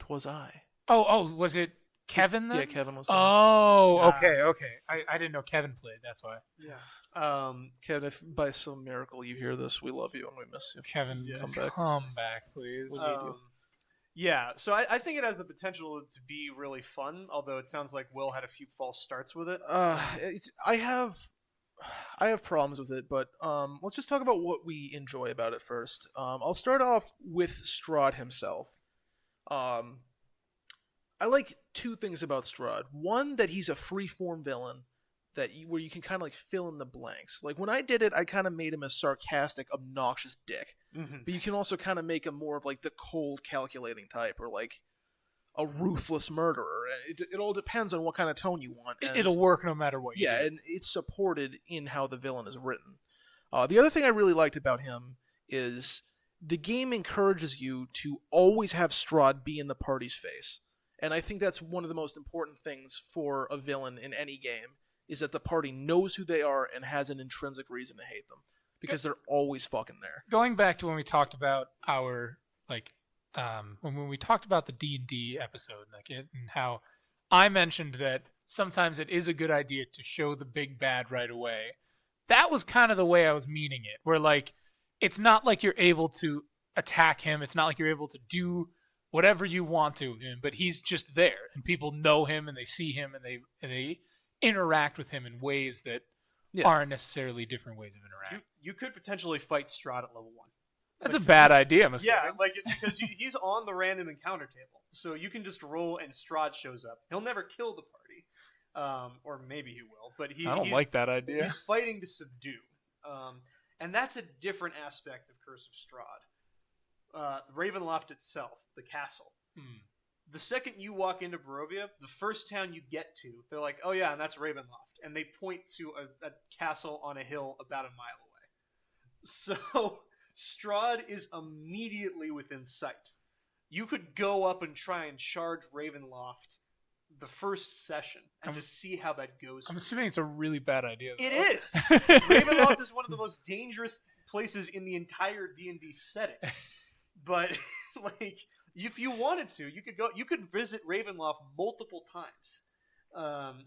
'Twas I. Oh, was it Kevin then? Yeah, Kevin was there. Oh, okay. I didn't know Kevin played, that's why. Yeah. Kevin, if by some miracle you hear this, we love you and we miss you. Kevin, come back, please. We need you. Yeah, so I think it has the potential to be really fun, although it sounds like Will had a few false starts with it. I have problems with it, but let's just talk about what we enjoy about it first. I'll start off with Strahd himself. I like 2 things about Strahd. One, that he's a free-form villain where you can kind of like fill in the blanks. Like when I did it, I kind of made him a sarcastic, obnoxious dick. Mm-hmm. But you can also kind of make him more of like the cold, calculating type, or like a ruthless murderer. It all depends on what kind of tone you want. It'll work no matter what you do. And it's supported in how the villain is written. The other thing I really liked about him is the game encourages you to always have Strahd be in the party's face. And I think that's one of the most important things for a villain in any game, is that the party knows who they are and has an intrinsic reason to hate them. Because they're always fucking there. Going back to when we talked about our, when we talked about the D&D episode, and how I mentioned that sometimes it is a good idea to show the big bad right away. That was kind of the way I was meaning it, where, it's not like you're able to attack him. It's not like you're able to do whatever you want to him, but he's just there, and people know him and they see him and they interact with him in ways that aren't necessarily different ways of interacting. You could potentially fight Strahd at level 1. That's a bad idea, I'm assuming. Yeah, because he's on the random encounter table, so you can just roll and Strahd shows up. He'll never kill the party, or maybe he will, but I don't like that idea. He's fighting to subdue, and that's a different aspect of Curse of Strahd. Ravenloft itself, the castle. The second you walk into Barovia, the first town you get to, they're like, oh yeah, and that's Ravenloft. And they point to a castle on a hill about a mile away. So Strahd is immediately within sight. You could go up and try and charge Ravenloft the first session and just see how that goes. I'm assuming it's a really bad idea, though. It is! Ravenloft is one of the most dangerous places in the entire D&D setting. But if you wanted to, you could visit Ravenloft multiple times,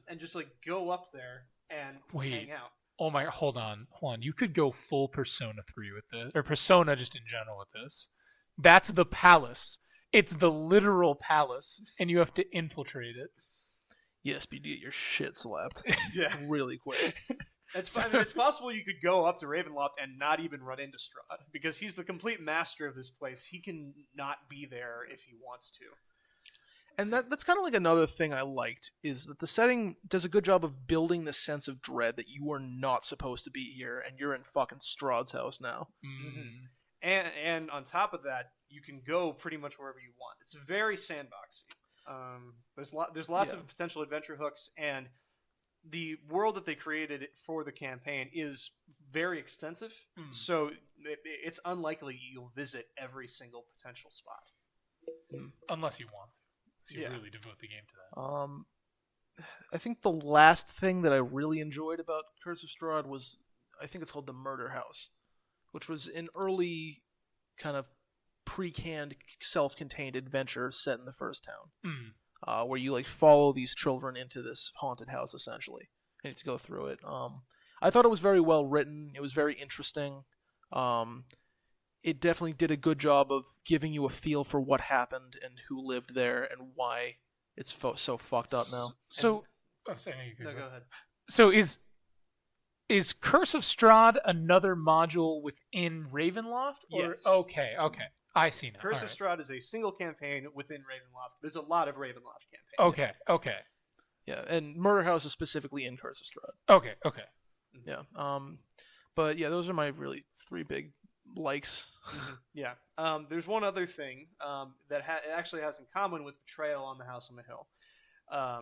and just go up there and hang out. Oh my! Hold on. You could go full Persona 3 with this, or Persona just in general with this. That's the palace. It's the literal palace, and you have to infiltrate it. Yes, but you get your shit slapped. Yeah, really quick. It's possible you could go up to Ravenloft and not even run into Strahd, because he's the complete master of this place. He can not be there if he wants to. And that's kind of like another thing I liked, is that the setting does a good job of building the sense of dread that you are not supposed to be here, and you're in fucking Strahd's house now. Mm-hmm. And on top of that, you can go pretty much wherever you want. It's very sandboxy. There's lots of potential adventure hooks, and the world that they created for the campaign is very extensive, so it's unlikely you'll visit every single potential spot. Unless you want to. So you really devote the game to that. I think the last thing that I really enjoyed about Curse of Strahd was, I think it's called the Murder House, which was an early kind of pre-canned, self-contained adventure set in the first town. Where you follow these children into this haunted house, essentially. You need to go through it. I thought it was very well written. It was very interesting. It definitely did a good job of giving you a feel for what happened and who lived there and why it's so fucked up now. Go ahead. So is Curse of Strahd another module within Ravenloft? Yes. Okay. I see now. Curse of Strahd is a single campaign within Ravenloft. There's a lot of Ravenloft campaigns. Okay. Yeah, and Murder House is specifically in Curse of Strahd. Okay. Yeah. But yeah, those are my really three big likes. Yeah. There's one other thing that it actually has in common with Betrayal on the House on the Hill.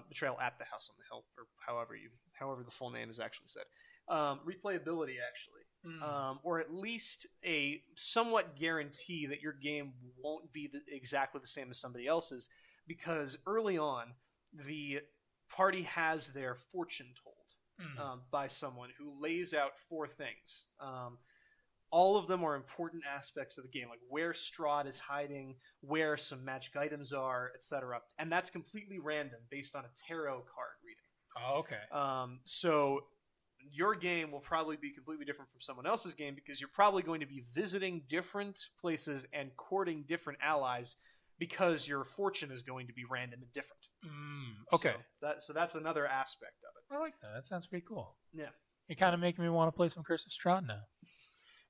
Betrayal at the House on the Hill, or however the full name is actually said. Replayability, actually. Or at least a somewhat guarantee that your game won't be exactly the same as somebody else's, because early on, the party has their fortune told by someone who lays out 4 things. All of them are important aspects of the game, like where Strahd is hiding, where some magic items are, etc. And that's completely random based on a tarot card reading. Oh, okay. So your game will probably be completely different from someone else's game, because you're probably going to be visiting different places and courting different allies, because your fortune is going to be random and different. Okay. So that's another aspect of it. I like that. That sounds pretty cool. Yeah. You're kind of making me want to play some Curse of Strahd now.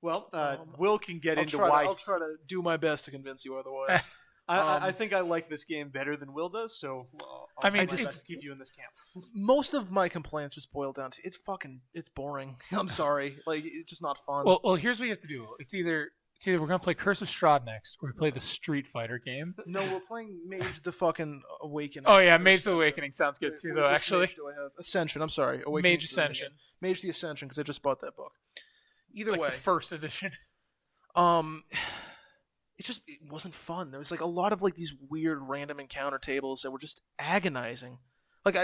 Well, Will can get into why. I'll try to do my best to convince you otherwise. I think I like this game better than Will does, so I'll try my best to keep you in this camp. Most of my complaints just boil down to it's boring. I'm sorry, it's just not fun. Well, here's what you have to do. It's either we're gonna play Curse of Strahd next, or we play the Street Fighter game. No, we're playing Mage the fucking Awakening. Oh yeah, Mage the Awakening sounds good too, though. Actually, Mage do I have? Ascension. I'm sorry, Awakening. Mage Ascension. Mage the Ascension, because I just bought that book. Either way, the first edition. It wasn't fun. There was a lot of these weird random encounter tables that were just agonizing.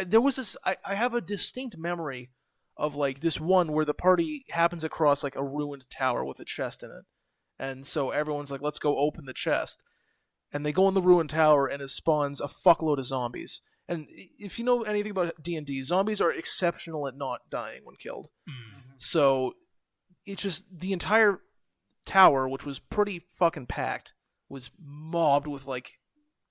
There was this. I have a distinct memory of this one where the party happens across a ruined tower with a chest in it, and so everyone's like, "Let's go open the chest," and they go in the ruined tower and it spawns a fuckload of zombies. And if you know anything about D&D, zombies are exceptional at not dying when killed. So it's just the entire tower, which was pretty fucking packed, was mobbed with like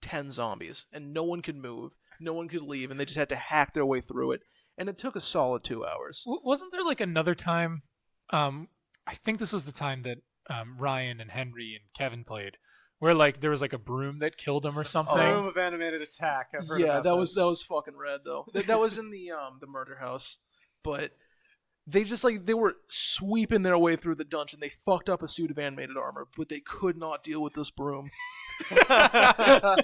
10 zombies, and no one could move, no one could leave, and they just had to hack their way through it, and it took a solid 2 hours. Wasn't there like another time? I think this was the time that Ryan and Henry and Kevin played, where like there was like a broom that killed him or something. Broom of animated attack. I've heard about that this. was fucking rad though. That was in the murder house, but they just like they were sweeping their way through the dungeon. They fucked up a suit of animated armor, but they could not deal with this broom. Well,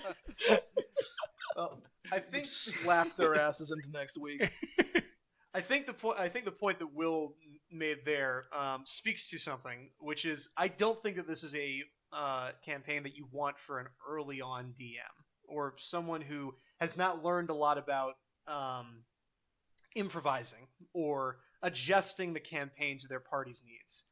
I think Slapped their asses into next week. I think the point that Will made there speaks to something, which is I don't think that this is a campaign that you want for an early on DM or someone who has not learned a lot about improvising or adjusting the campaign to their party's needs.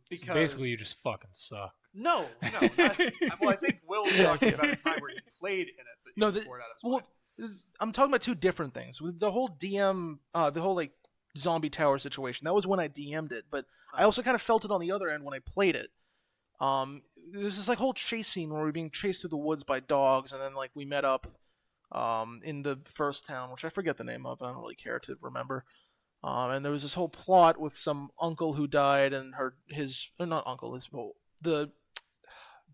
Because So basically, you just fucking suck. No. Well, I think Will was talking about a time where he played in it. That No, poured out his mind. I'm talking about two different things. With the whole DM, the whole like zombie tower situation, that was when I DM'd it, but I also kind of felt it on the other end when I played it. There's this like whole chase scene where we're being chased through the woods by dogs, and then like we met up in the first town, which I forget the name of. I don't really care to remember. And there was this whole plot with some uncle who died, and the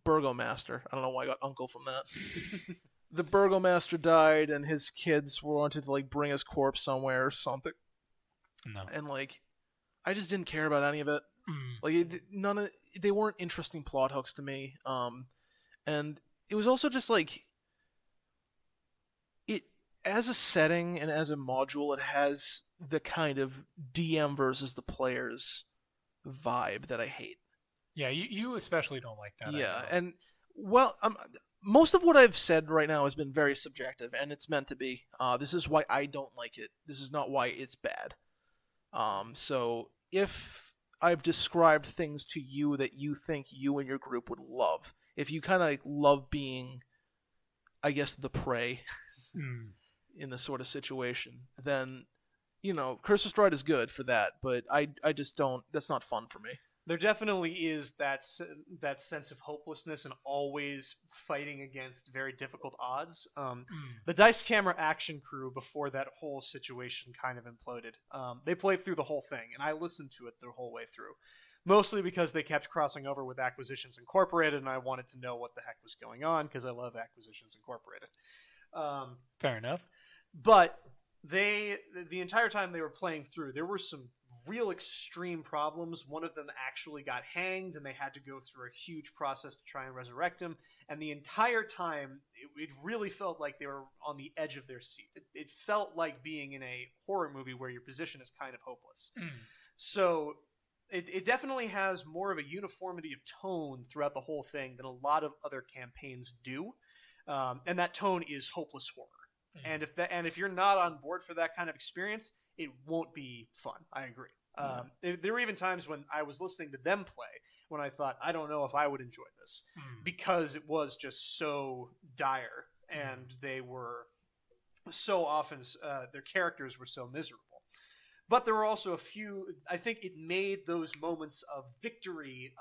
burgomaster. I don't know why I got uncle from that. The burgomaster died, and his kids wanted to like bring his corpse somewhere or something. No. And like, I just didn't care about any of it. Like, they weren't interesting plot hooks to me. And it was also just like, it as a setting and as a module, it has the kind of DM versus the players vibe that I hate. Yeah, you especially don't like that. Yeah, and well, most of what I've said right now has been very subjective, and it's meant to be. This is why I don't like it. This is not why it's bad. So if I've described things to you that you think you and your group would love, if you kind of love being, I guess, the prey in this sort of situation, then, you know, Curse of Strahd is good for that, but I just don't, that's not fun for me. There definitely is that sense of hopelessness and always fighting against very difficult odds. The Dice Camera action crew, before that whole situation kind of imploded, they played through the whole thing, and I listened to it the whole way through. Mostly because they kept crossing over with Acquisitions Incorporated, and I wanted to know what the heck was going on, because I love Acquisitions Incorporated. Fair enough. But the entire time they were playing through, there were some real extreme problems. One of them actually got hanged, and they had to go through a huge process to try and resurrect him. And the entire time, it really felt like they were on the edge of their seat. It felt like being in a horror movie where your position is kind of hopeless. So it definitely has more of a uniformity of tone throughout the whole thing than a lot of other campaigns do. And that tone is hopeless horror. And if you're not on board for that kind of experience, it won't be fun. I agree. There were even times when I was listening to them play when I thought, I don't know if I would enjoy this, because it was just so dire, and they were so often, their characters were so miserable. But there were also a few, I think it made those moments of victory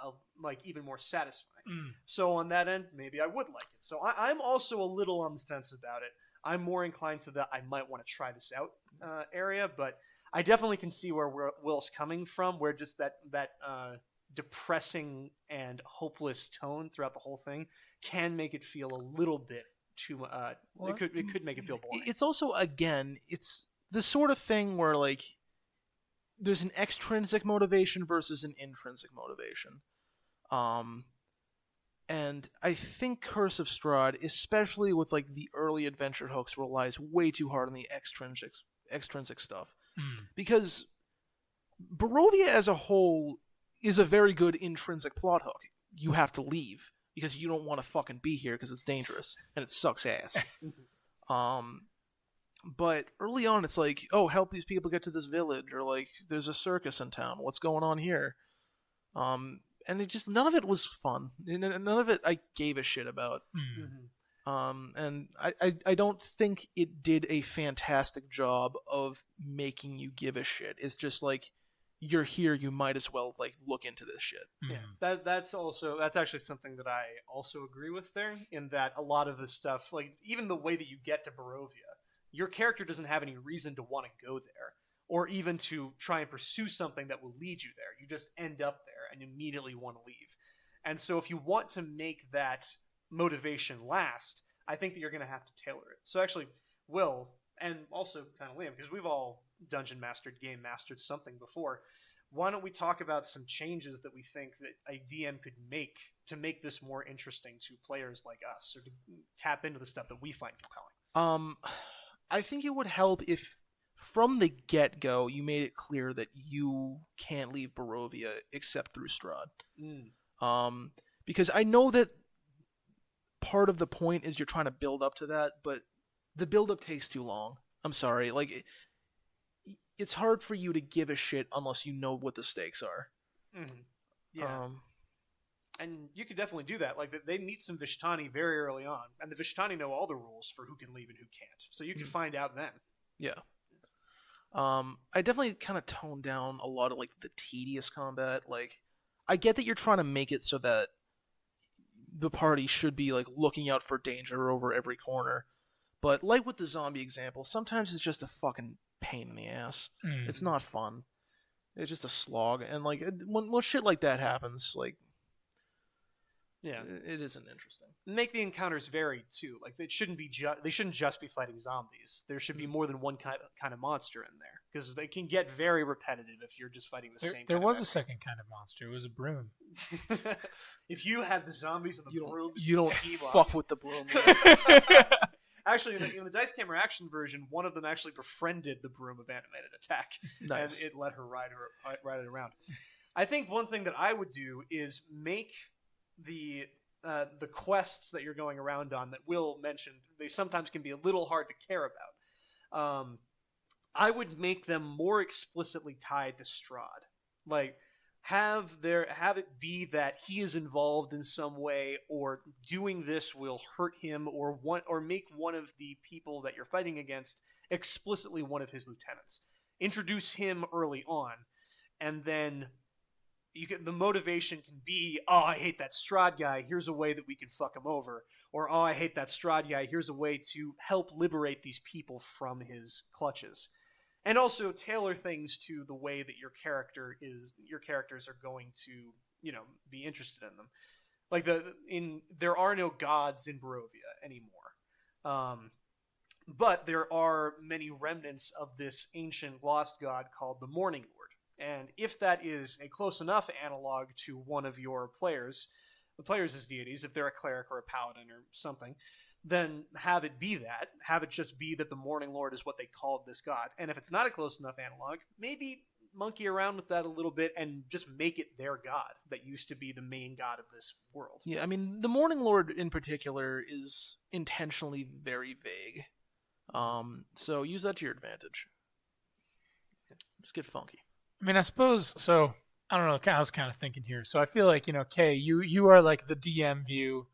like even more satisfying. So on that end, maybe I would like it. So I'm also a little on the fence about it. I'm more inclined to the I might want to try this out area, but I definitely can see where Will's coming from, where just that depressing and hopeless tone throughout the whole thing can make it feel a little bit too it could make it feel boring. It's also, again, it's the sort of thing where like there's an extrinsic motivation versus an intrinsic motivation. And I think Curse of Strahd, especially with like the early adventure hooks, relies way too hard on the extrinsic stuff. Because Barovia as a whole is a very good intrinsic plot hook. You have to leave because you don't want to fucking be here because it's dangerous and it sucks ass. But early on, it's like, oh, help these people get to this village, or like, there's a circus in town. What's going on here? And it just, none of it was fun. None of it I gave a shit about. And I don't think it did a fantastic job of making you give a shit. It's just like, you're here, you might as well like look into this shit. Yeah, that's actually something that I also agree with there. In that a lot of this stuff, like even the way that you get to Barovia, your character doesn't have any reason to want to go there, or even to try and pursue something that will lead you there. You just end up there and immediately want to leave. And so, if you want to make that motivation last, I think that you're going to have to tailor it. So actually, Will, and also kind of Liam, because we've all dungeon mastered, game mastered something before, why don't we talk about some changes that we think that a DM could make to make this more interesting to players like us, or to tap into the stuff that we find compelling? I think it would help if from the get-go you made it clear that you can't leave Barovia except through Strahd. Because I know that part of the point is you're trying to build up to that, but the build-up takes too long. I'm sorry. Like, it's hard for you to give a shit unless you know what the stakes are. Yeah. And you could definitely do that. Like, they meet some Vishtani very early on, and the Vishtani know all the rules for who can leave and who can't. So you can find out then. Yeah. I definitely kind of toned down a lot of, like, the tedious combat. Like, I get that you're trying to make it so that the party should be, like, looking out for danger over every corner. But, like with the zombie example, sometimes it's just a fucking pain in the ass. It's not fun. It's just a slog. And, like, when shit like that happens, like, yeah, it isn't interesting. Make the encounters vary too. Like they shouldn't just be fighting zombies. There should be more than one kind of monster in there, because they can get very repetitive if you're just fighting the same. There was a second kind of monster. It was a broom. If you had the zombies and the brooms, you don't fuck with the broom. Actually, in the Dice Camera Action version, one of them actually befriended the broom of animated attack, nice. And it let her ride it around. I think one thing that I would do is make the quests that you're going around on that Will mentioned, they sometimes can be a little hard to care about. I would make them more explicitly tied to Strahd. Like, have it be that he is involved in some way, or doing this will hurt him, or make one of the people that you're fighting against explicitly one of his lieutenants. Introduce him early on, and then the motivation can be, oh, I hate that Strahd guy, here's a way that we can fuck him over. Or, oh, I hate that Strahd guy, here's a way to help liberate these people from his clutches. And also tailor things to the way that your characters are going to, be interested in them. Like there are no gods in Barovia anymore. But there are many remnants of this ancient lost god called the Morning Lord. And if that is a close enough analog to one of your players, the players' deities, if they're a cleric or a paladin or something, then have it be that. Have it just be that the Morning Lord is what they called this god. And if it's not a close enough analog, maybe monkey around with that a little bit and just make it their god that used to be the main god of this world. Yeah, I mean, the Morning Lord in particular is intentionally very vague. So use that to your advantage. Just get funky. I mean, I suppose, so, I don't know, I was kind of thinking here. So I feel like, Kay, you are like the DM view.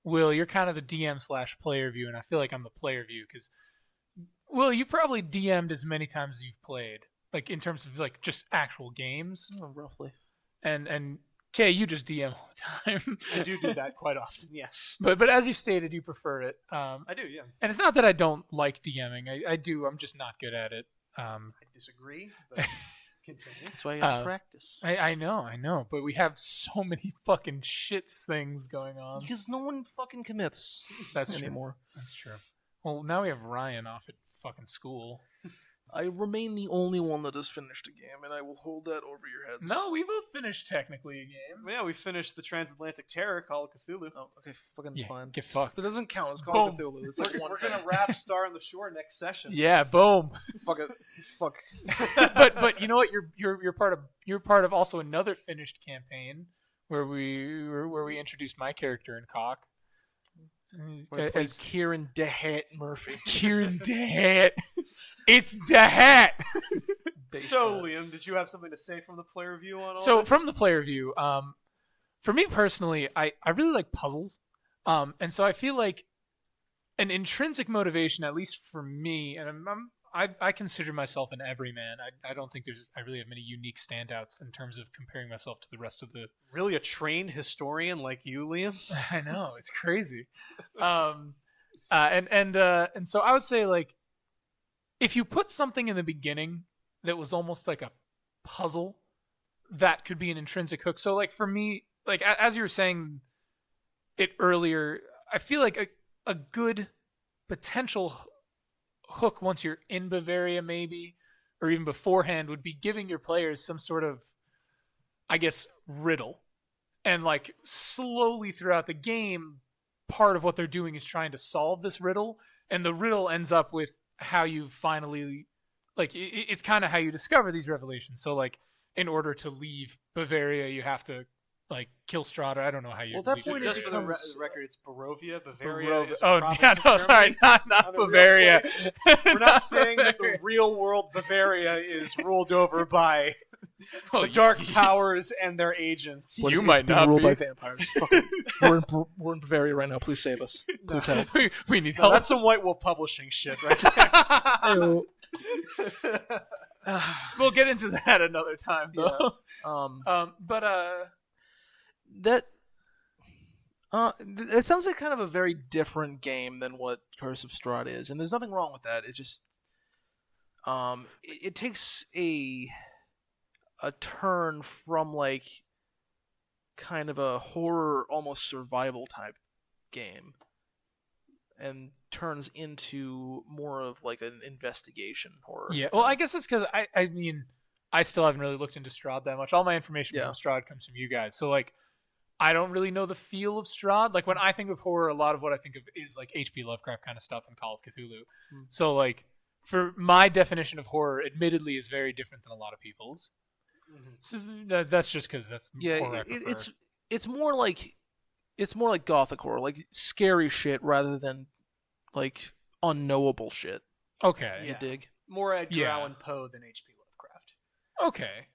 Will, you're kind of the DM/player view, and I feel like I'm the player view, because, Will, you probably DM'd as many times as you've played, like, in terms of, like, just actual games. Oh, roughly. And Kay, you just DM all the time. I do that quite often, yes. But as you stated, you prefer it. I do, yeah. And it's not that I don't like DMing. I do. I'm just not good at it. I disagree, but... Continue. That's why you have to practice. I know, but we have so many fucking shits things going on. Because no one fucking commits. That's anymore. True. That's true. Well, now we have Ryan off at fucking school. I remain the only one that has finished a game, and I will hold that over your heads. No, we both finished technically a game. Yeah, we finished the Transatlantic Terror, Call of Cthulhu. Oh, okay, fucking fine. Get fucked. That doesn't count as Call of Cthulhu. It's like we're gonna wrap Star on the Shore next session. Yeah, boom. Fuck it. Fuck. but you know what? You're part of also another finished campaign where we introduced my character in Cock. As Kieran DeHat Murphy. Kieran DeHat. It's DeHat. So, Liam, did you have something to say from the player view on all So, this? from the player view, for me personally, I really like puzzles. And so I feel like an intrinsic motivation, at least for me, and I consider myself an everyman. I don't think I really have many unique standouts in terms of comparing myself to the rest of the. Really, a trained historian like you, Liam? I know, it's crazy. And so I would say, like, if you put something in the beginning that was almost like a puzzle, that could be an intrinsic hook. So, like, for me, like, as you were saying it earlier, I feel like a good potential hook once you're in Bavaria, maybe, or even beforehand, would be giving your players some sort of, I guess, riddle. And, like, slowly throughout the game, part of what they're doing is trying to solve this riddle, and the riddle ends up with how you finally, like, it's kind of how you discover these revelations. So, like, in order to leave Bavaria, you have to, like, kill Strahd. I don't know how you. Well, at that leave point, it. Just for the becomes- record, it's Barovia. Bavaria Barovia. is a Oh, province yeah, of no, sorry, Germany, not not a real Bavaria. place. We're not saying that the real world Bavaria is ruled over by the dark powers and their agents. You It's might being not ruled be. by vampires. We're in Bavaria right now. Please save us. Please help. we need No, help. that's some White Wolf Publishing shit right there. We'll get into that another time, though. That it sounds like kind of a very different game than what Curse of Strahd is, and there's nothing wrong with that. It just it takes a turn from, like, kind of a horror, almost survival type game, and turns into more of, like, an investigation horror. Yeah, well, I guess it's because I mean, I still haven't really looked into Strahd that much. All my information from Strahd comes from you guys. So, like, I don't really know the feel of Strahd. Like, when I think of horror, a lot of what I think of is, like, H.P. Lovecraft kind of stuff and Call of Cthulhu. So, like, for my definition of horror, admittedly, is very different than a lot of people's. So that's just because that's horror I prefer. It's more like Gothic horror, like scary shit rather than, like, unknowable shit. Okay. You dig? More Edgar Yeah. Allan Poe than H.P. Lovecraft. Okay.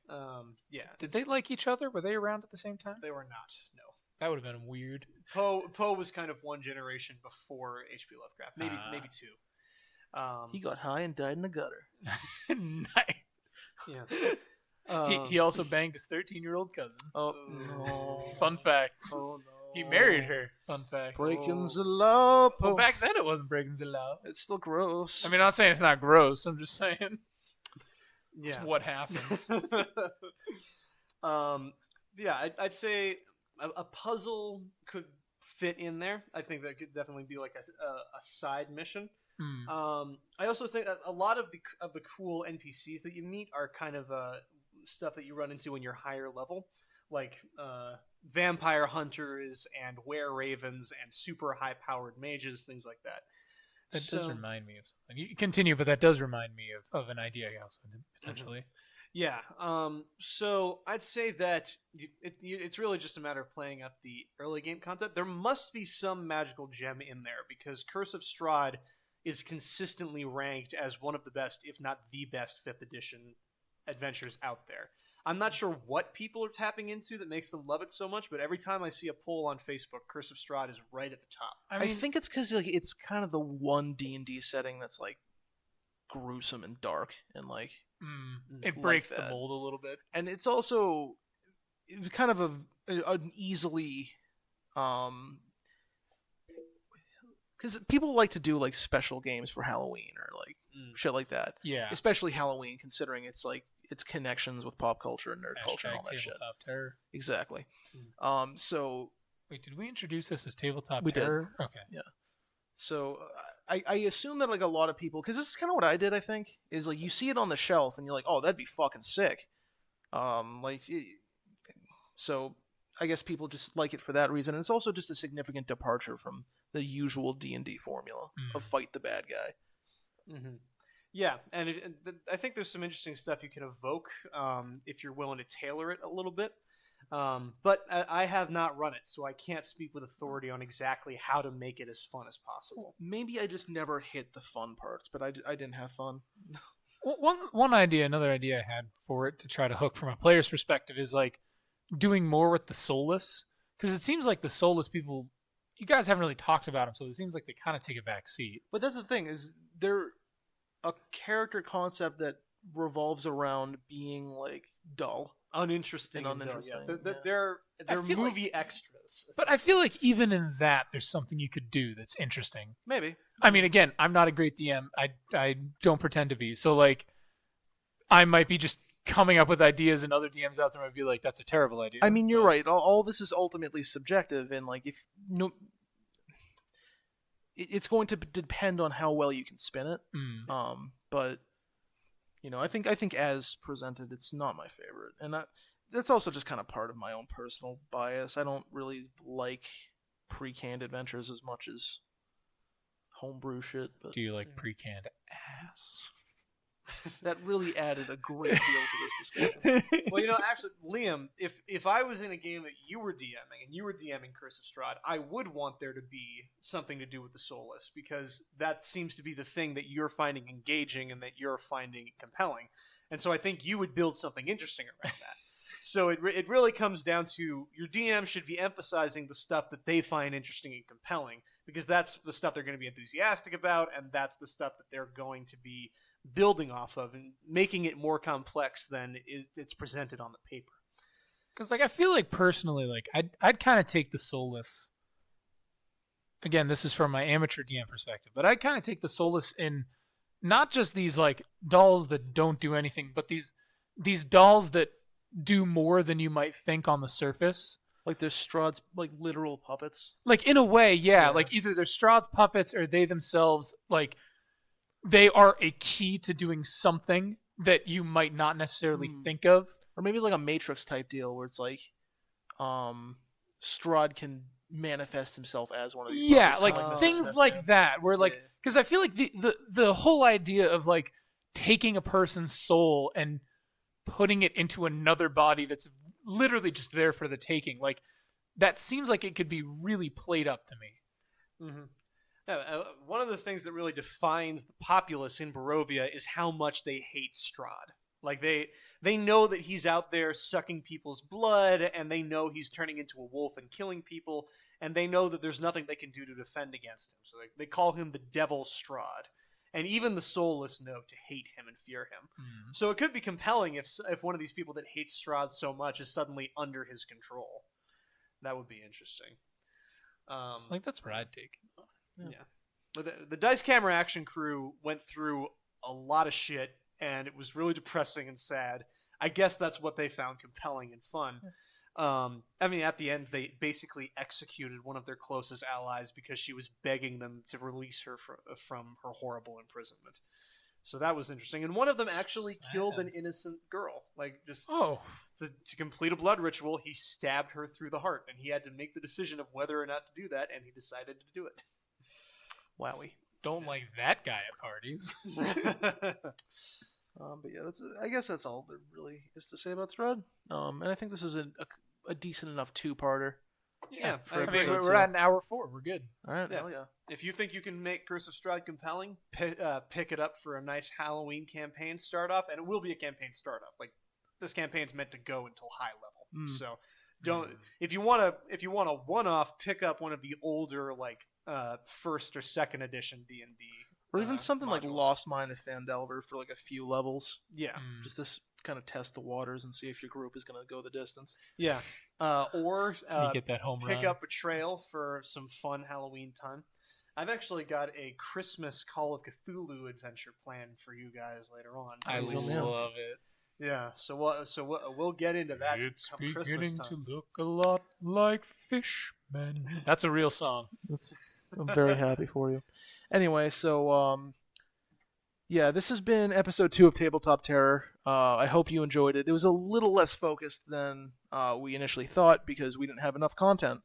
Yeah. Did they like each other? Were they around at the same time? They were not. No. That would have been weird. Poe was kind of one generation before H.P. Lovecraft, maybe two. He got high and died in the gutter. Nice. Yeah. He also banged his 13-year-old cousin. Oh no! Fun facts. Oh no! He married her. Fun facts. Breaking the law. Well, back then it wasn't breaking the law. It's still gross. I mean, I'm not saying it's not gross. I'm just saying it's Yeah. what happened. Yeah, I'd say a puzzle could fit in there. I think that could definitely be like a side mission. I also think that a lot of the cool NPCs that you meet are kind of stuff that you run into when you're higher level, like vampire hunters and were-ravens and super high-powered mages, things like that. That does remind me of something. You continue, but that does remind me of an idea I also did, potentially. Yeah. So I'd say that it's really just a matter of playing up the early game content. There must be some magical gem in there because Curse of Strahd is consistently ranked as one of the best, if not the best, 5th edition adventures out there. I'm not sure what people are tapping into that makes them love it so much, but every time I see a poll on Facebook, Curse of Strahd is right at the top. I think it's because, like, it's kind of the one D&D setting that's, like, gruesome and dark and, like, it like breaks the that. mold a little bit. And it's also kind of an easily because people like to do, like, special games for Halloween or, like, shit like that. Yeah. Especially Halloween, considering it's, like, its connections with pop culture and nerd culture and all that shit. Tabletop Terror. Exactly. So Wait, did we introduce this as Tabletop We did. Terror? Okay. yeah. So I assume that, like, a lot of people, because this is kind of what I did, I think, is, like, you see it on the shelf and you're like, oh, that'd be fucking sick. So I guess people just like it for that reason. And it's also just a significant departure from the usual D&D formula of fight the bad guy. Mm-hmm. Yeah, and I think there's some interesting stuff you can evoke if you're willing to tailor it a little bit. But I have not run it, so I can't speak with authority on exactly how to make it as fun as possible. Maybe I just never hit the fun parts, but I didn't have fun. Another idea I had for it to try to hook from a player's perspective is, like, doing more with the soulless, because it seems like the soulless people, you guys haven't really talked about them, so it seems like they kind of take a back seat. But that's the thing, is a character concept that revolves around being like dull. Uninteresting And dull, uninteresting, yeah. yeah. They're feel movie extras. But I feel like even in that, there's something you could do that's interesting. Maybe. I mean, again, I'm not a great DM. I don't pretend to be. So like, I might be just coming up with ideas, and other DMs out there might be like, "That's a terrible idea." I mean, you're But- right. All this is ultimately subjective, and like if no, it's going to depend on how well you can spin it. But you know, I think as presented, it's not my favorite, and that's also just kind of part of my own personal bias. I don't really like pre-canned adventures as much as homebrew shit. But Do you like pre-canned ass? that really added a great deal to this discussion. Well, actually, Liam, if I was in a game that you were DMing and you were DMing Curse of Strahd, I would want there to be something to do with the soulless, because that seems to be the thing that you're finding engaging and that you're finding compelling. And so I think you would build something interesting around that. So it really comes down to your DM should be emphasizing the stuff that they find interesting and compelling, because that's the stuff they're going to be enthusiastic about, and that's the stuff that they're going to be building off of and making it more complex than it's presented on the paper. Because like I feel like personally, like I'd kind of take the soulless. Again, this is from my amateur DM perspective, but I'd kind of take the soulless in not just these like dolls that don't do anything, but these dolls that do more than you might think on the surface. Like there's Strahd's like literal puppets. Like in a way, yeah. Like either they're Strahd's puppets or they themselves like. They are a key to doing something that you might not necessarily think of. Or maybe like a Matrix type deal where it's like Strahd can manifest himself as one of these puppets, like Mr. things Smith like can. that where like because I feel like the whole idea of like taking a person's soul and putting it into another body that's literally just there for the taking, like that seems like it could be really played up to me. Mm-hmm. One of the things that really defines the populace in Barovia is how much they hate Strahd. Like they know that he's out there sucking people's blood, and they know he's turning into a wolf and killing people, and they know that there's nothing they can do to defend against him. So they call him the Devil Strahd. And even the soulless know to hate him and fear him. Mm-hmm. So it could be compelling if one of these people that hates Strahd so much is suddenly under his control. That would be interesting. Like that's where I'd take it. Yeah. But the Dice Camera Action crew went through a lot of shit, and it was really depressing and sad. I guess that's what they found compelling and fun. I mean, at the end, they basically executed one of their closest allies because she was begging them to release her from her horrible imprisonment. So that was interesting. And one of them actually killed an innocent girl. Like, just to complete a blood ritual, he stabbed her through the heart, and he had to make the decision of whether or not to do that, and he decided to do it. Wowie. Don't like that guy at parties. But yeah, I guess that's all there really is to say about Strahd. And I think this is a decent enough two-parter. Yeah, I mean, we're at an hour 4. We're good. All right, yeah. Hell yeah. If you think you can make Curse of Strahd compelling, pick it up for a nice Halloween campaign start-off, and it will be a campaign start-off. Like, this campaign's meant to go until high level, so don't. If you want a one-off, pick up one of the older like first or second edition D&D, or even something modules. like Lost Mine of Phandelver for like a few levels. Yeah, just to kind of test the waters and see if your group is going to go the distance. Yeah, or you get that home pick run? up Betrayal for some fun Halloween time. I've actually got a Christmas Call of Cthulhu adventure planned for you guys later on. I love it. Yeah, so we'll get into that. It's come beginning Christmas time. to look a lot like Fishman. That's a real song. I'm very happy for you. Anyway, so yeah, this has been episode 2 of Tabletop Terror. I hope you enjoyed it. It was a little less focused than we initially thought because we didn't have enough content.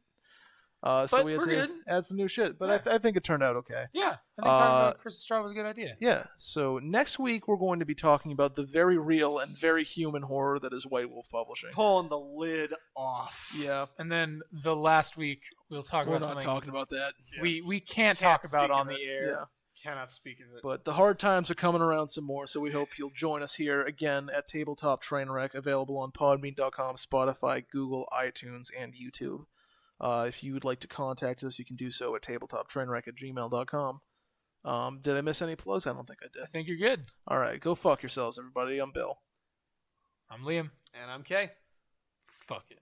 So we had to add some new shit. But I think it turned out okay. Yeah, I think talking about Curse of Strahd was a good idea. Yeah, so next week we're going to be talking about the very real and very human horror that is White Wolf Publishing. Pulling the lid off. Yeah. And then the last week we'll talk We're about not something talking about that. we can't talk about on the air. Yeah. Cannot speak of it. But the hard times are coming around some more, so we hope you'll join us here again at Tabletop Trainwreck, available on Podbean.com, Spotify, Google, iTunes, and YouTube. If you would like to contact us, you can do so at tabletoptrainwreck@gmail.com. Did I miss any plugs? I don't think I I did. think you're good. All right, go fuck yourselves, everybody. I'm Bill. I'm Liam. And I'm Kay. Fuck it.